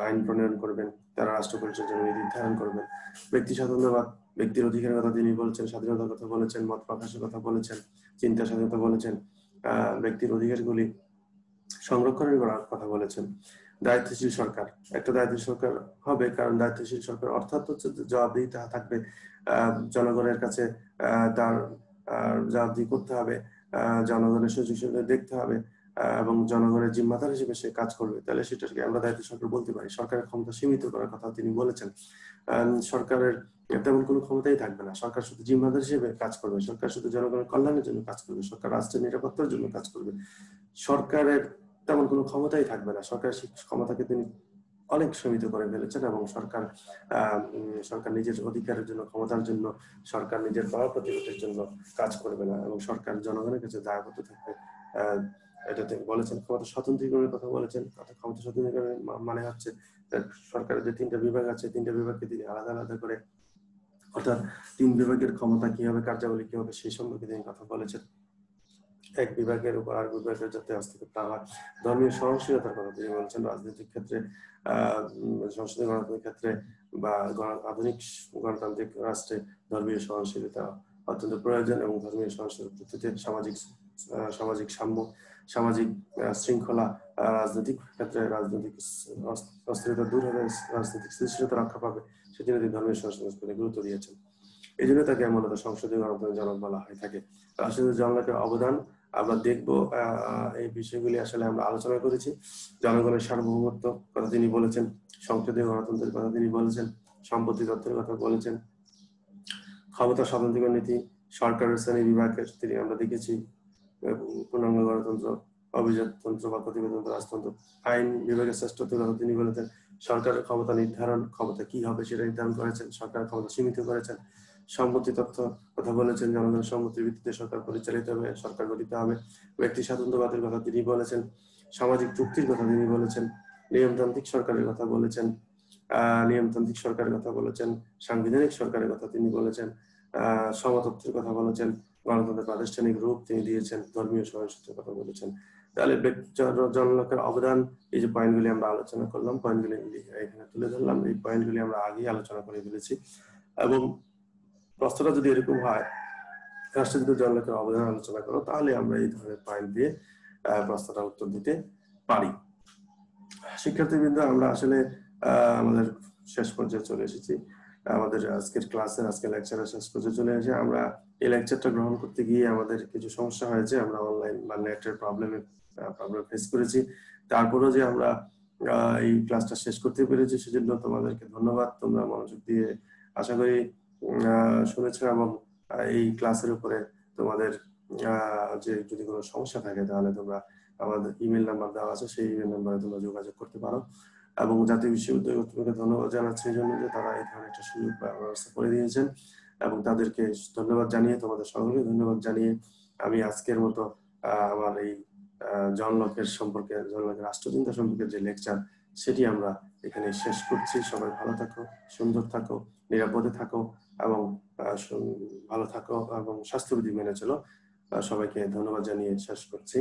আইন প্রণয়ন করবেন, তারা রাষ্ট্র পরিচালনার নীতি নির্ধারণ করবেন। ব্যক্তি স্বাধীনতাবাদ, ব্যক্তির অধিকারের কথা তিনি বলেছেন, স্বাধীনতার কথা বলেছেন, মত প্রকাশের কথা বলেছেন, চিন্তা স্বাধীনতা বলেছেন, ব্যক্তির অধিকারগুলি সংরক্ষণের কথা বলেছেন। দায়িত্বশীল সরকার, একটা দায়িত্বশীল সরকার হবে, কারণ দায়িত্বশীল সরকার অর্থাৎ হচ্ছে জবাবদিহিতা থাকবে জনগণের কাছে, তার জবাবদিহি করতে হবে, জনগণের সুযোগ সুবিধা দেখতে হবে, এবং জনগণের জিম্মাদার হিসেবে সে কাজ করবে। তাহলে সেটাকে আমরা দায়িত্ব সরকার বলতে পারি। সরকারের ক্ষমতা সীমিত করার কথা তিনি বলেছেন। সরকারের তেমন কোনো ক্ষমতাই থাকবে না, সরকার শুধু জিম্মাদার হিসেবে কাজ করবে, সরকার শুধু জনগণের কল্যাণের জন্য কাজ করবে, সরকার রাষ্ট্রের নিরাপত্তার জন্য কাজ করবে। সরকারের তেমন কোনো ক্ষমতাই থাকবে না। সরকারের ক্ষমতাকে তিনি অনেক সীমিত করে ফেলেছেন, এবং সরকার নিজের অধিকারের জন্য, ক্ষমতার জন্য, সরকার নিজের পাওয়া প্রতিপত্তির জন্য কাজ করবে না, এবং সরকার জনগণের কাছে দায়বদ্ধ থাকবে। এটা তিনি বলেছেন। ক্ষমতা স্বতন্ত্রীকরণের কথা বলেছেন। ক্ষমতা স্বতন্ত্রীকরণের মানে হচ্ছে সরকারের যে 3টা বিভাগ আছে, 3টা বিভাগকে তিনি আলাদা আলাদা করে, অর্থাৎ 3 বিভাগের ক্ষমতা কি হবে, কার্যাবলী কি হবে, সেই সম্পর্কে তিনি কথা বলেছেন। এক বিভাগের উপর আর বিভাগের যাতে হস্তক্ষেপ না হয়। ধর্মীয় সহনশীলতার কথা তিনি বলেছেন। রাজনৈতিক ক্ষেত্রে, সংসদীয় গণতন্ত্রের ক্ষেত্রে বা আধুনিক গণতান্ত্রিক রাষ্ট্রে ধর্মীয় সহনশীলতা অত্যন্ত প্রয়োজন, এবং ধর্মীয় সহনশীলতার ভিত্তিতে সামাজিক সাম্য, সামাজিক শৃঙ্খলা, রাজনৈতিক ক্ষেত্রে রাজনৈতিক অস্থিরতা দূর হবে, রাজনৈতিক স্থিতিশীলতা রক্ষা পাবে, সেজন্য তিনি ধর্মীয় সহনশীলতাকে গুরুত্ব দিয়েছেন। এই জন্য তাকে মূলত সংসদীয় গণতন্ত্রের জনক বলা হয়ে থাকে। রাষ্ট্রীয় জনগণের অবদান আমরা দেখব, এই বিষয়গুলি আসলে আমরা আলোচনা করেছি। জনগণের সার্বভৌমত্ব কথা তিনি বলেছেন, সংসদীয় গণতন্ত্রের কথা তিনি বলেছেন, সম্পত্তি তত্ত্বের কথা বলেছেন, ক্ষমতা স্বতন্ত্র নীতি, সরকারের শ্রেণী বিভাগের তিনি আমরা দেখেছি, পূর্ণাঙ্গ গণতন্ত্র, অভিজাততন্ত্র বা কতিপয়তন্ত্র, রাজতন্ত্র, আইন বিভাগের শ্রেষ্ঠত্বের কথা তিনি বলেছেন। সরকারের ক্ষমতা নির্ধারণ, ক্ষমতা কি হবে সেটা নির্ধারণ করেছেন, সরকারের ক্ষমতা সীমিত করেছেন। সম্পত্তি তথ্য কথা বলেছেন, জনগণের সম্মতির ভিত্তিতে সরকার পরিচালিত হবে, সরকার গঠিত হবে। ব্যক্তি স্বাতন্ত্র্যবাদের কথা তিনি বলেছেন, সামাজিক চুক্তির কথা তিনি বলেছেন, নিয়মতান্ত্রিক সরকারের কথা বলেছেন, সাংবিধানিক সরকারের কথা তিনি বলেছেন, সমতত্ত্বের কথা বলেছেন, গণতন্ত্রের প্রাতিষ্ঠানিক রূপ তিনি দিয়েছেন, ধর্মীয় সহিংসতার কথা বলেছেন। তাহলে জনলোকের অবদান, এই যে পয়েন্টগুলি আমরা আলোচনা করলাম, পয়েন্টগুলি এখানে তুলে ধরলাম, এই পয়েন্টগুলি আমরা আগেই আলোচনা করে ফেলেছি। এবং প্রশ্নটা যদি এরকম হয়, রাষ্ট্রীয় জনলোকের অবদান আলোচনা করো, তাহলে আমরা এই ধরনের পয়েন্ট দিয়ে প্রশ্নটা উত্তর দিতে পারি। শিক্ষার্থীবৃন্দ, আমরা আসলে আমাদের শেষ পর্যায়ে চলে এসেছি। আমাদের আজকের লেকচারের শেষ পর্যায়ে চলে এসে আমরা এই লেকচারটা গ্রহণ করতে গিয়ে আমাদের কিছু সমস্যা হয়েছে। আমরা অনলাইন বা নেটের প্রবলেম ফেস করেছি। তারপরেও যে আমরা এই ক্লাসটা শেষ করতে পেরেছি, সেজন্য তোমাদেরকে ধন্যবাদ। তোমরা মনোযোগ দিয়ে আশা করি শুনেছ, এবং এই ক্লাসের উপরে তোমাদের যে যদি কোনো সমস্যা থাকে, তাহলে তোমরা আমাদের ইমেল নাম্বার দেওয়া আছে, সেই ইমেল নাম্বারে তোমরা যোগাযোগ করতে পারো। এবং জাতীয় বিশ্ববিদ্যালয় কর্তৃপক্ষকে ধন্যবাদ জানাচ্ছি এই জন্য যে তারা এই ধরনের একটা সুযোগ ব্যবস্থা করে দিয়েছেন, এবং তাদেরকে ধন্যবাদ জানিয়ে, তোমাদের সকলকে ধন্যবাদ জানিয়ে, আমি আজকের মতো আমার এই জন লকের রাষ্ট্রচিন্তা সম্পর্কে যে লেকচার, সেটি আমরা এখানে শেষ করছি। সবাই ভালো থাকো, সুন্দর থাকো, নিরাপদে থাকো, এবং ভালো থাকো, এবং স্বাস্থ্যবিধি মেনে চলো। সবাইকে ধন্যবাদ জানিয়ে শেষ করছি।